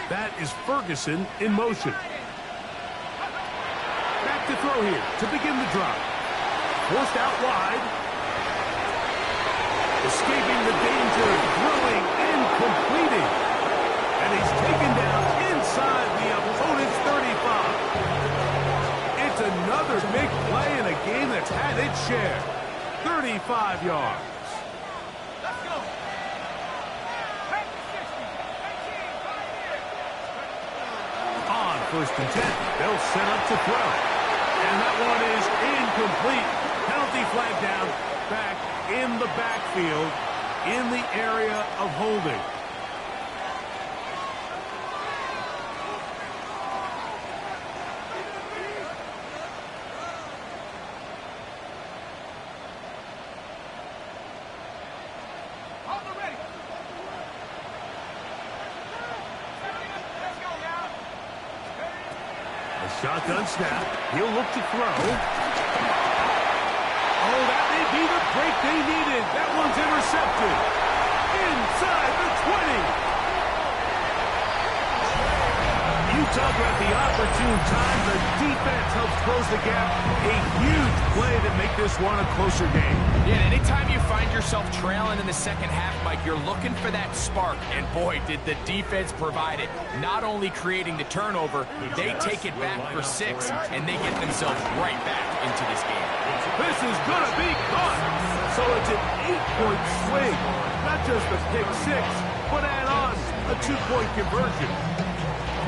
That is Ferguson in motion. Back to throw here to begin the drive. Forced out wide. Escaping the danger, throwing and completing. And he's taken down inside the opponent's 35. It's another big play in a game that's had its share. 35 yards. On 1st and 10, they'll set up to throw. And that one is incomplete. Penalty flag down, back in the backfield, in the area of holding. Shotgun snap. He'll look to throw. Oh, that may be the break they needed. That one's intercepted. Inside the 20. You talk about the opportune time. The defense helps close the gap. A huge play to make this one a closer game. Yeah, and anytime you find yourself trailing in the 2nd half, Mike, you're looking for that spark. And boy, did the defense provide it. Not only creating the turnover, they take it back for 6, and they get themselves right back into this game. This is going to be caught. So it's an 8-point swing. Not just a pick 6, but add on a 2-point conversion.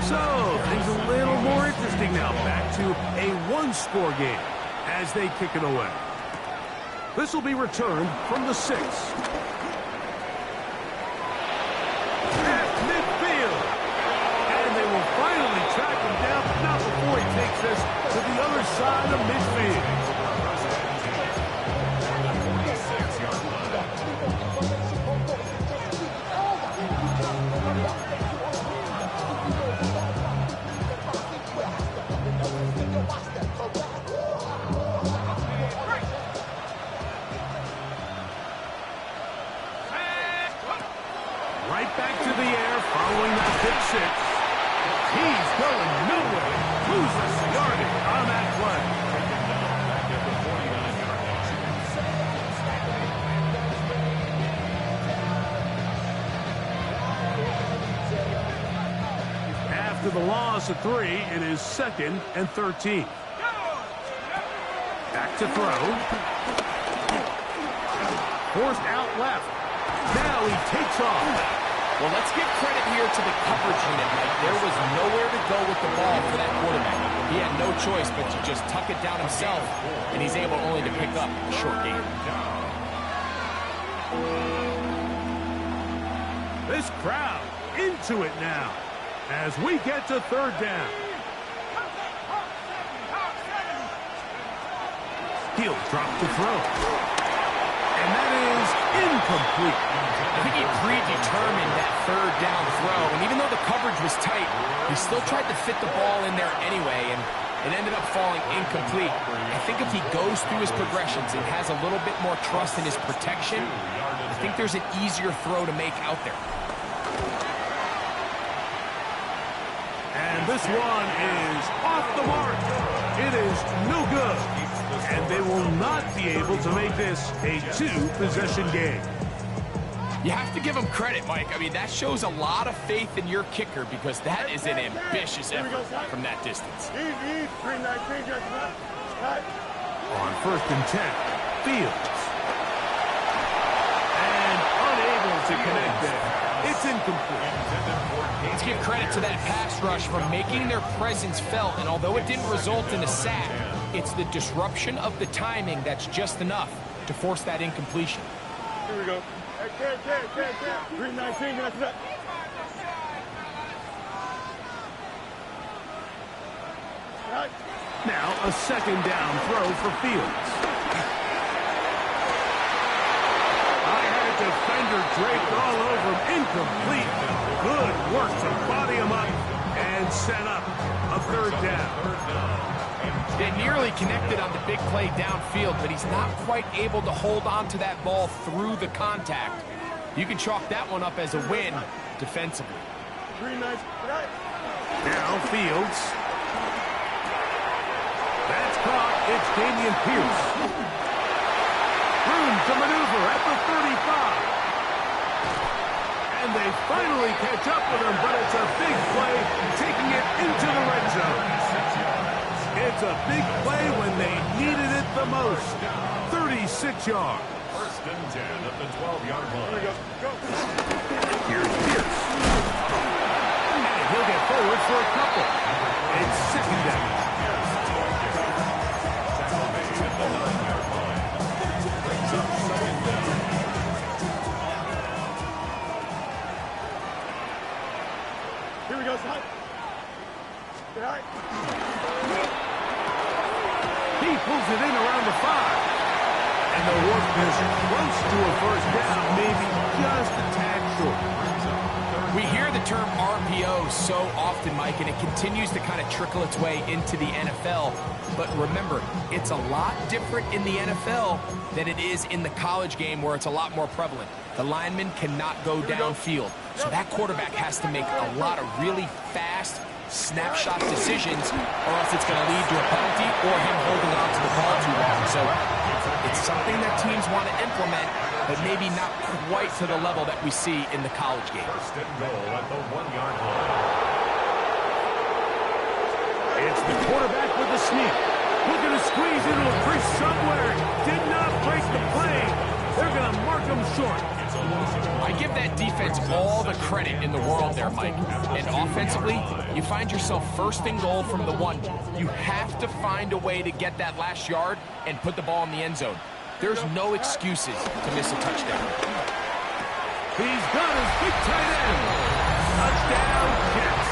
So things a little more interesting now. Back to a 1-score game as they kick it away. This will be returned from the 6. At midfield. And they will finally track him down, but not before he takes this to the other side of midfield. going nowhere. Loses yardage on that play. Back at the 49-yard line. After the loss of 3, it is 2nd and 13. Back to throw. Forced out left. Now he takes off. Well, let's give credit here to the coverage unit, Mike. There was nowhere to go with the ball for that quarterback. He had no choice but to just tuck it down himself, and he's able only to pick up a short gain. This crowd into it now as we get to 3rd down. He'll drop to throw. And that is incomplete. I think he predetermined that 3rd down throw, and even though the coverage was tight, he still tried to fit the ball in there anyway, and it ended up falling incomplete. I think if he goes through his progressions and has a little bit more trust in his protection, I think there's an easier throw to make out there. And this one is off the mark. It is no good. And they will not be able to make this a 2-possession game. You have to give him credit, Mike. I mean, that shows a lot of faith in your kicker because that is an ambitious effort from that distance. Easy, 319, just cut. On 1st and 10, Fields. And unable to connect there. It's incomplete. Let's give credit to that pass rush for making their presence felt, and although it didn't result in a sack, it's the disruption of the timing that's just enough to force that incompletion. Here we go. Hey, 319, just cut. Now a 2nd down throw for Fields. I had a defender draped all over him. Incomplete. Good work to body him up and set up a 3rd down. They nearly connected on the big play downfield, but he's not quite able to hold on to that ball through the contact. You can chalk that one up as a win defensively. 319, cut. Now Fields. That's caught. It's Damian Pierce. Room to maneuver at the 35. And they finally catch up with him, but it's a big play, taking it into the red zone. It's a big play when they needed it the most. 36 yards. 1st and 10 at the 12-yard line. Here's Pierce. And he'll get forward for a couple. It's 2nd down. Here we go, son. Get out. He pulls it in around the 5. And the work is close to a 1st down, maybe just a tad short. We hear the term RPO so often, Mike, and it continues to kind of trickle its way into the NFL. But remember, it's a lot different in the NFL than it is in the college game where it's a lot more prevalent. The lineman cannot go downfield. So that quarterback has to make a lot of really fast snapshot decisions or else it's going to lead to a penalty or him holding on to the ball too long. So it's something that teams want to implement, but maybe not quite to the level that we see in the college game. 1st and goal at the 1-yard line. It's the quarterback with the sneak. Looking to squeeze into a crease somewhere. Did not break the plane. They're going to mark him short. I give that defense all the credit in the world there, Mike. And offensively, you find yourself 1st and goal from the 1. You have to find a way to get that last yard and put the ball in the end zone. There's no excuses to miss a touchdown. He's got his big tight end. Touchdown, Jets.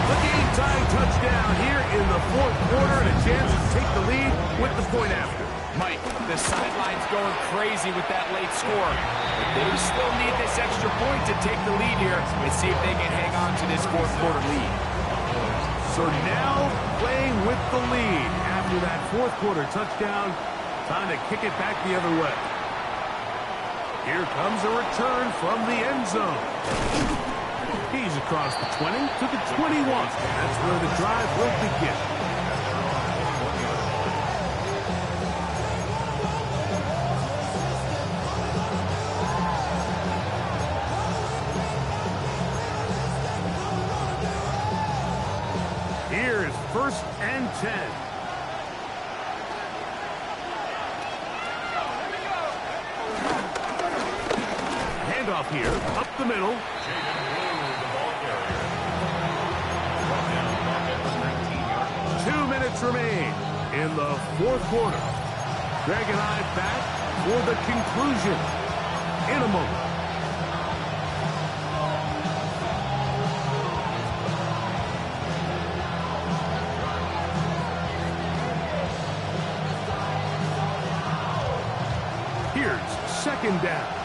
The game-tying touchdown here in the 4th quarter and a chance to take the lead with the point after. Mike, the sideline's going crazy with that late score. But they still need this extra point to take the lead here and see if they can hang on to this 4th quarter lead. So now playing with the lead after that 4th quarter touchdown, time to kick it back the other way. Here comes a return from the end zone. He's across the 20 to the 21. That's where the drive will begin. Here's 1st and 10. Handoff here, up the middle. 2 minutes remain in the 4th quarter. Greg and I back for the conclusion in a moment. Here's 2nd down.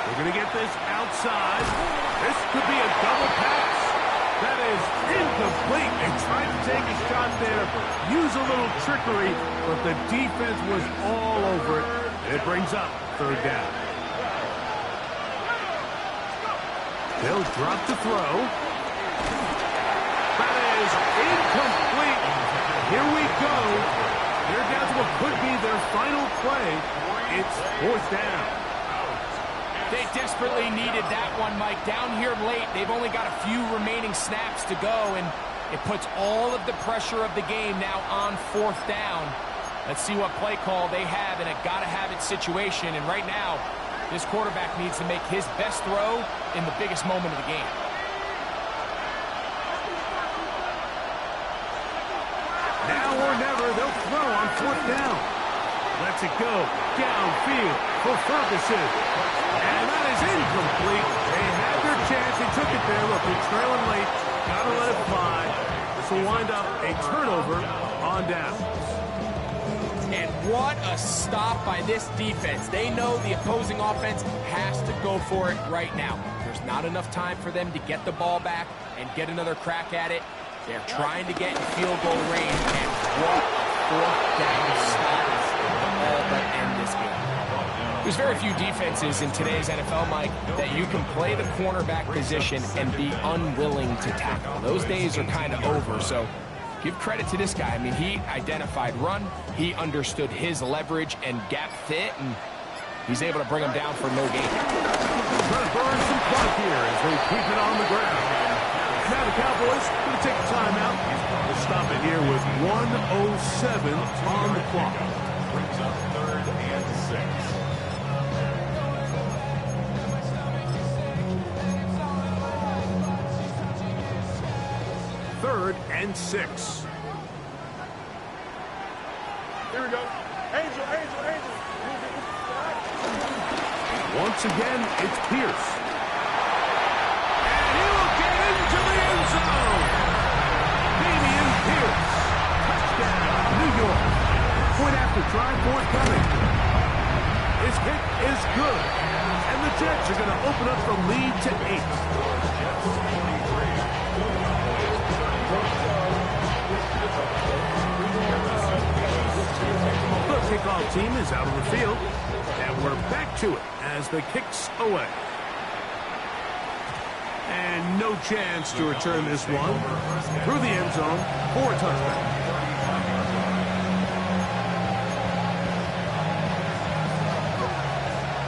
They're going to get this outside. This could be a double pass. That is incomplete. They tried to take a shot there, use a little trickery, but the defense was all over it. And it brings up 3rd down. They'll drop to throw. That is incomplete. Here we go. They're down to what could be their final play. It's 4th down. They desperately needed that one, Mike. Down here late, they've only got a few remaining snaps to go, and it puts all of the pressure of the game now on 4th down. Let's see what play call they have in a gotta-have-it situation, and right now, this quarterback needs to make his best throw in the biggest moment of the game. Now or never, they'll throw on 4th down. Lets it go downfield for Ferguson. And that is incomplete. They had their chance. They took it there. Look, they're trailing late. Got to let it fly. This will wind up a turnover on downs. And what a stop by this defense. They know the opposing offense has to go for it right now. There's not enough time for them to get the ball back and get another crack at it. They're trying to get in field goal range. And what a 4th down stop to all but end this game. There's very few defenses in today's NFL, Mike, that you can play the cornerback position and be unwilling to tackle. Those days are kind of over, so give credit to this guy. I mean, he identified run, he understood his leverage and gap fit, and he's able to bring him down for no gain. Trying to burn some clock here as they keep it on the ground. Now the Cowboys going to take a timeout. We'll stop it here with 1:07 on the clock. Brings up 3rd and 6. 3rd and 6. Here we go. Angel. Once again, it's Pierce. And he will get into the end zone. Damian Pierce. Touchdown, New York. Point after try forthcoming. His kick is good. And the Jets are going to open up the lead to 8. The kickoff team is out on the field, and we're back to it as the kick's away. And no chance to return this one through the end zone for a touchdown.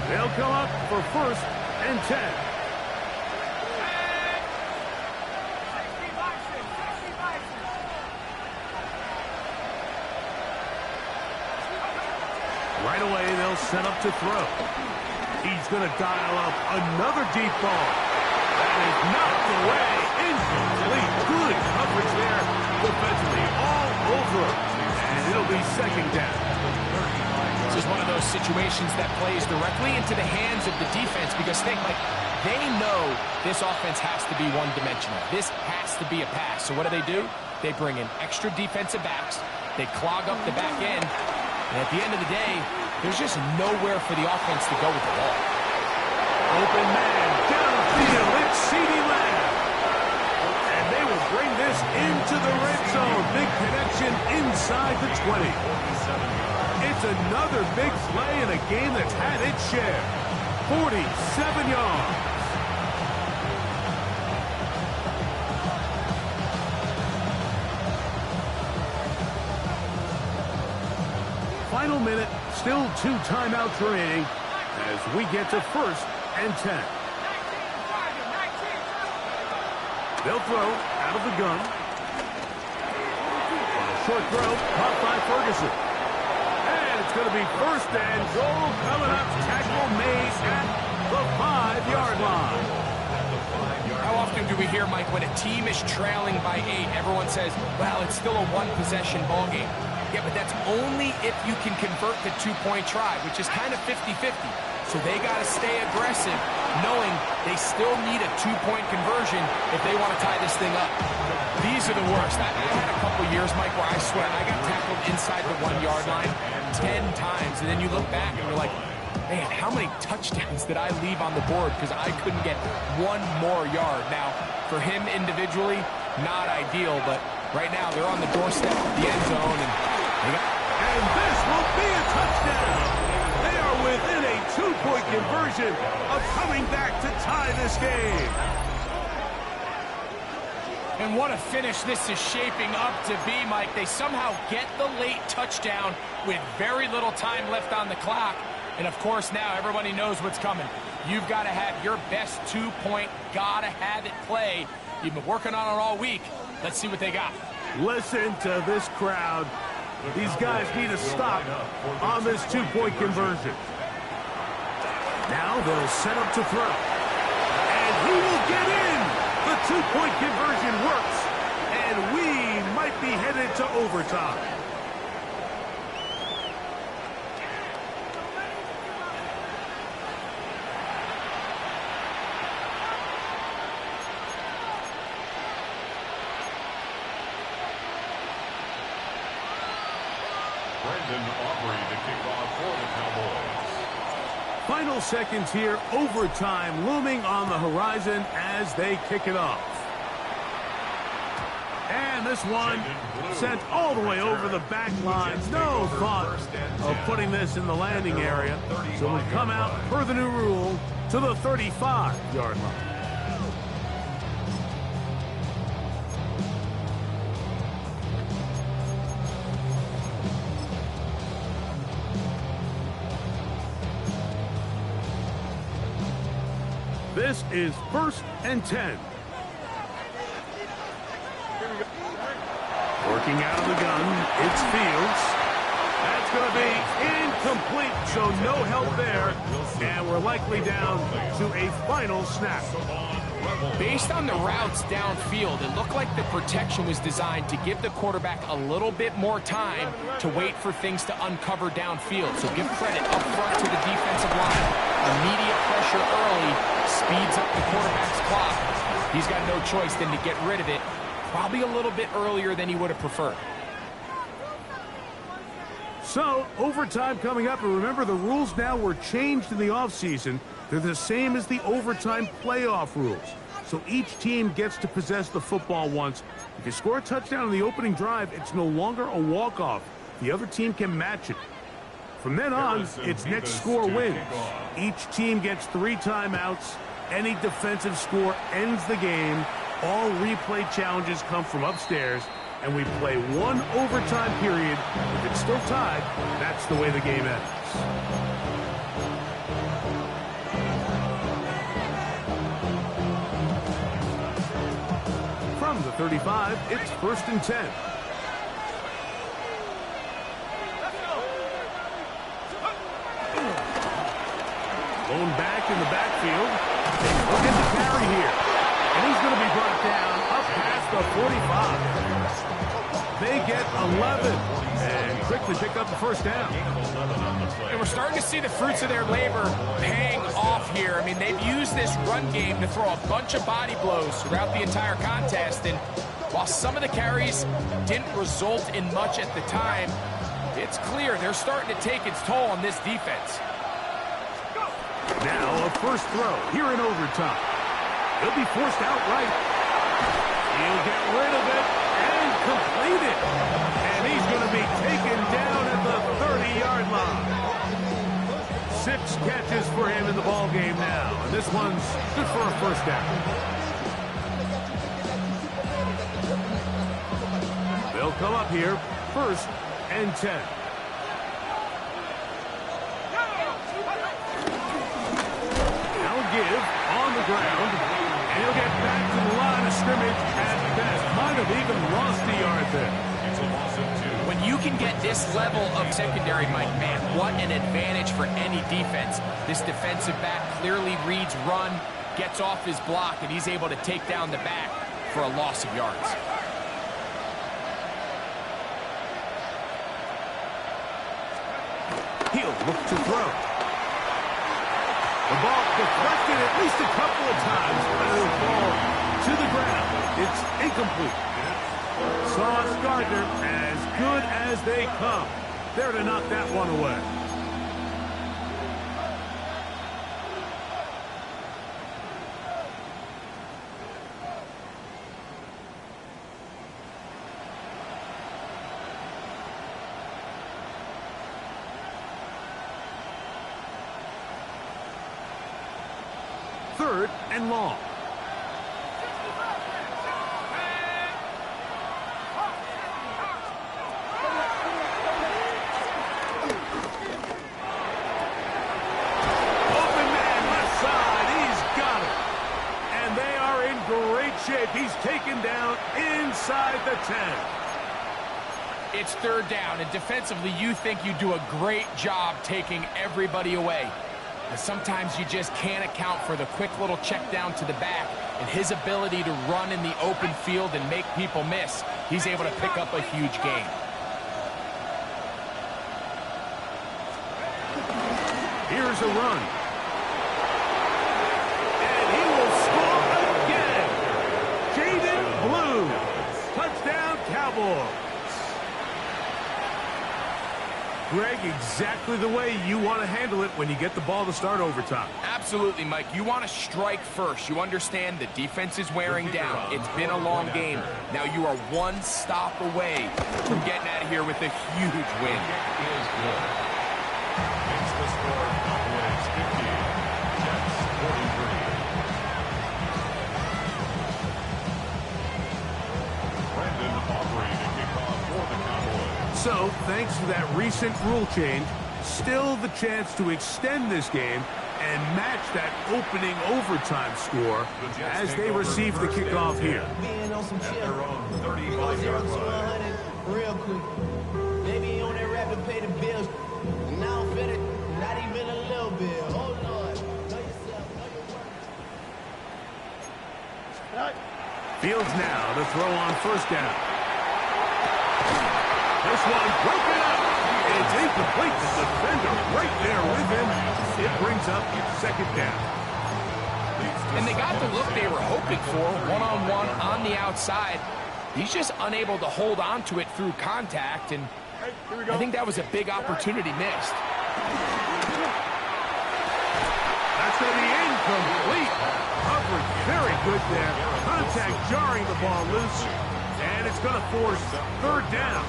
They'll come up for 1st and 10. Right away, they'll set up to throw. He's going to dial up another deep ball. That is knocked away. Incomplete. Good coverage there defensively. All over him. And it'll be 2nd down. This is one of those situations that plays directly into the hands of the defense because they know this offense has to be one-dimensional. This has to be a pass. So what do? They bring in extra defensive backs. They clog up the back end. And at the end of the day, there's just nowhere for the offense to go with the ball. Open man, downfield, it's CeeDee Lamb. And they will bring this into the red zone. Big connection inside the 20. It's It's another big play in a game that's had its share. 47 yards. Final minute, still 2 timeouts remaining as we get to 1st and 10. They'll throw out of the gun. Short throw, caught by Ferguson. And it's going to be 1st and goal coming up. Tackle made at the 5-yard line. How often do we hear, Mike, when a team is trailing by 8, everyone says, well, it's still a one-possession ball game. Yeah, but that's only if you can convert the 2-point try, which is kind of 50-50. So they got to stay aggressive, knowing they still need a 2-point conversion if they want to tie this thing up. These are the worst. I had a couple years, Mike, where I swear I got tackled inside the 1-yard line 10 times, and then you look back and you're like, man, how many touchdowns did I leave on the board because I couldn't get one more yard? Now, for him individually, not ideal, but right now they're on the doorstep of the end zone, and this will be a touchdown. They are within a 2-point conversion of coming back to tie this game. And what a finish this is shaping up to be, Mike. They somehow get the late touchdown with very little time left on the clock. And, of course, now everybody knows what's coming. You've got to have your best 2-point, gotta have it play. You've been working on it all week. Let's see what they got. Listen to this crowd. These guys need a stop on this 2-point conversion. Now they'll set up to throw. And he will get in. The 2-point conversion works. And we might be headed to overtime. Final seconds here, overtime looming on the horizon as they kick it off. And this one sent all the way over the back line. No thought of putting this in the landing area. So we'll come out per the new rule to the 35-yard line. This is 1st and 10. Working out of the gun, it's Fields. That's going to be incomplete, so no help there. And we're likely down to a final snap. Based on the routes downfield, it looked like the protection was designed to give the quarterback a little bit more time to wait for things to uncover downfield. So give credit up front to the defensive line. Immediate pressure early speeds up the quarterback's clock. He's got no choice than to get rid of it, probably a little bit earlier than he would have preferred. So, overtime coming up, and remember the rules now were changed in the offseason. They're the same as the overtime playoff rules. So each team gets to possess the football once. If you score a touchdown on the opening drive, it's no longer a walk-off. The other team can match it. From then on, it's next score wins. Each team gets 3 timeouts. Any defensive score ends the game. All replay challenges come from upstairs, and we play 1 overtime period. If it's still tied, that's the way the game ends. From the 35, it's 1st and 10. Blown back in the backfield. Look at the carry here. And he's going to be brought down up past the 45. They get 11 and quickly pick up the 1st down. And we're starting to see the fruits of their labor paying off here. I mean, they've used this run game to throw a bunch of body blows throughout the entire contest. And while some of the carries didn't result in much at the time, it's clear they're starting to take its toll on this defense. Now a 1st throw here in overtime. He'll be forced outright. He'll get rid of it and complete it. And he's going to be taken down at the 30-yard line. 6 catches for him in the ball game now, and this one's good for a first down. They'll come up here, 1st and 10. Give on the ground, and he'll get back to the line of scrimmage at best. Might have even lost a yard there. It's a loss of 2. When you can get this level of secondary, Mike, man, what an advantage for any defense. This defensive back clearly reads run, gets off his block, and he's able to take down the back for a loss of yards. He'll look to throw. The ball deflected at least a couple of times, but it'll fall to the ground. It's incomplete. Sauce Gardner, as good as they come. There to knock that one away. Third and long. Open man, left side. He's got it. And they are in great shape. He's taken down inside the 10. It's 3rd down, and defensively, you think you do a great job taking everybody away. But sometimes you just can't account for the quick little check down to the back and his ability to run in the open field and make people miss. He's able to pick up a huge gain. Here's a run. And he will score again. Jaden Blue. Touchdown, Cowboys. Greg, exactly the way you want to handle it when you get the ball to start overtime. Absolutely, Mike. You want to strike first. You understand the defense is wearing down. It's been a long game. Now you are one stop away from getting out of here with a huge win. Is good. Makes the score Cowboys 50, Jets 43. Brandon Aubrey to kick off for the Cowboys. So, thanks to that recent rule change, still the chance to extend this game and match that opening overtime score as they receive the kickoff here. Being on some At chill. their own 0 to 35-yard line. 100 real quick. Maybe on that rap to pay the bills. And now I'm fit it, not even a little bit. Oh Lord, know yourself, know your worth. Fields now to throw on 1st down. This one broken up. It's incomplete. The defender right there with him. It brings up 2nd down. And they got the look they were hoping for, one-on-one on the outside. He's just unable to hold on to it through contact, and I think that was a big opportunity missed. That's going to be incomplete. Coverage very good there. Contact jarring the ball loose, and it's going to force 3rd down.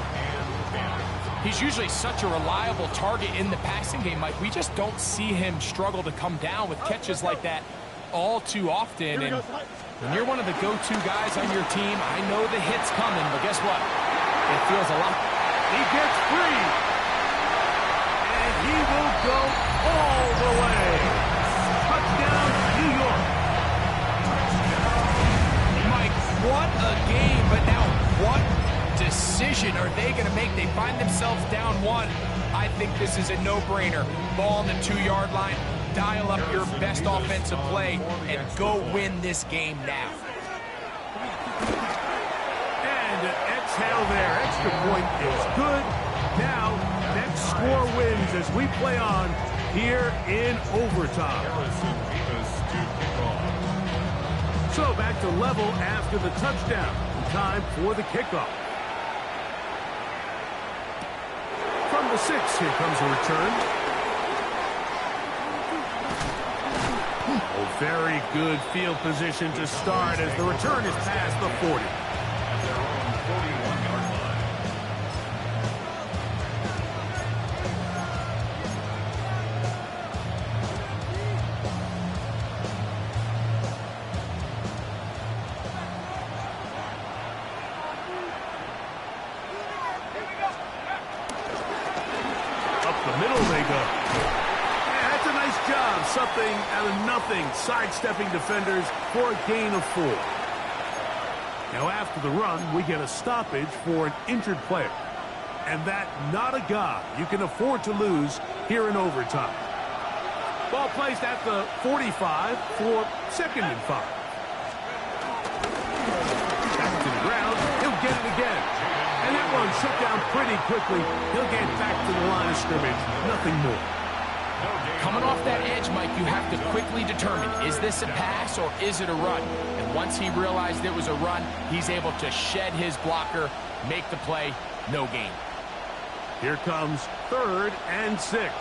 He's usually such a reliable target in the passing game, Mike. We just don't see him struggle to come down with catches like that all too often. And when you're one of the go-to guys on your team, I know the hit's coming, but guess what? It feels a lot. He gets free. And he will go all the way. Touchdown, New York. Mike, what a game, but now what decision are they going to make? They find themselves down 1. I think this is a no-brainer. Ball on the 2-yard line. Dial up your best offensive play and go win this game now. And an exhale there. Extra point is good. Now, next score wins as we play on here in overtime. So back to level after the touchdown. Time for the kickoff. From the 6, here comes a return. Oh, very good field position to start as the return is past the 40. At their own 41-yard line. something out of nothing, sidestepping defenders for a gain of 4. Now after the run, we get a stoppage for an injured player. And that not a guy you can afford to lose here in overtime. Ball placed at the 45 for 2nd and 5. Back to the ground. He'll get it again. And that one shut down pretty quickly. He'll get back to the line of scrimmage. Nothing more. Coming off that edge, Mike, you have to quickly determine, is this a pass or is it a run? And once he realized it was a run, he's able to shed his blocker, make the play, no gain. Here comes 3rd and 6.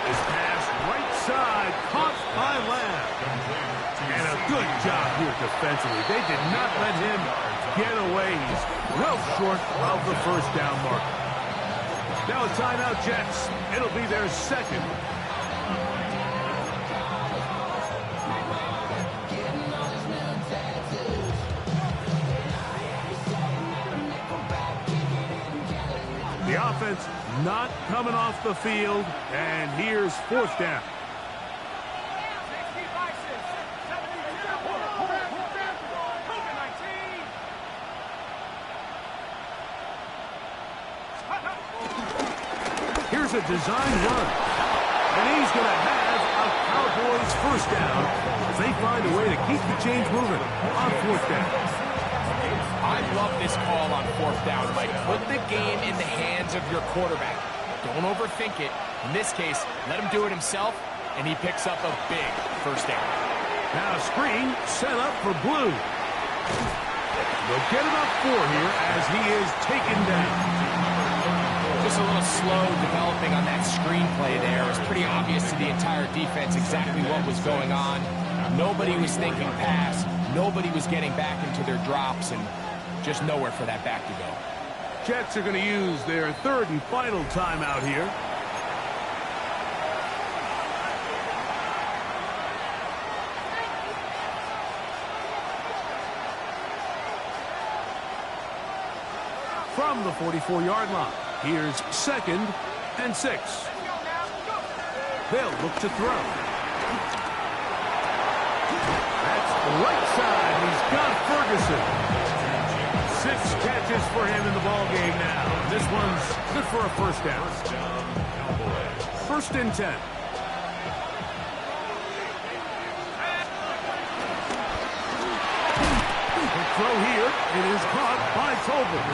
This pass right side, caught by Lamb. And a good job here defensively. They did not let him get away. He's well short of the 1st down mark. Now a timeout, Jets. It'll be their 2nd. The offense not coming off the field, and here's 4th down. Here's a design run, and he's going to have a Cowboys 1st down as they find a way to keep the chains moving on 4th down. I love this call on 4th down, Mike. Put the game in the hands of your quarterback. Don't overthink it. In this case, let him do it himself, and he picks up a big 1st down. Now a screen set up for Blue. They'll get him up 4 here as he is taken down. Just a little slow developing on that screenplay there. It was pretty obvious to the entire defense exactly what was going on. Nobody was thinking pass. Nobody was getting back into their drops, and just nowhere for that back to go. Jets are going to use their 3rd and final timeout here. From the 44-yard line, here's 2nd and 6. They'll look to throw. That's right side. He's got Ferguson. 6 catches for him in the ball game now. This one's good for a 1st down. 1st and 10. Quick throw here. It is caught by Tobin.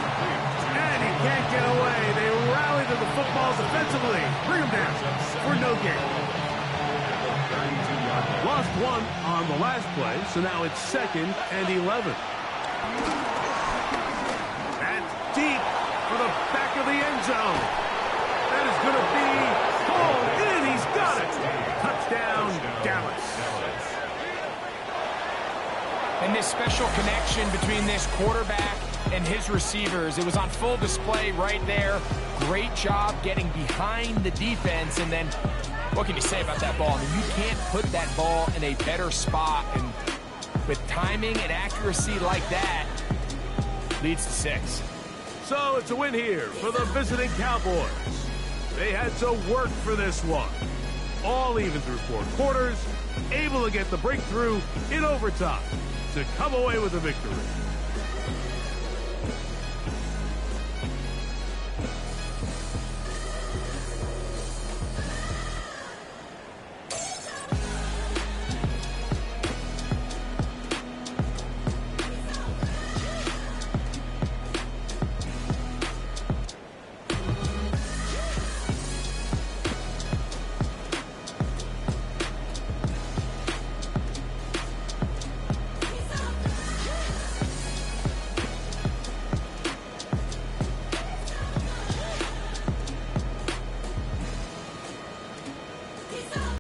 And he can't get away. They rally to the football defensively. Bring him down for no gain. Lost 1 on the last play, so now it's 2nd and 11. That's deep for the back of the end zone. That is going to be hauled in. He's got it. Touchdown, Dallas. And this special connection between this quarterback and his receivers, it was on full display right there. Great job getting behind the defense, and then what can you say about that ball? I mean, you can't put that ball in a better spot, and with timing and accuracy like that, leads to 6. So it's a win here for the visiting Cowboys. They had to work for this one. All even through 4 quarters, able to get the breakthrough in overtime to come away with a victory.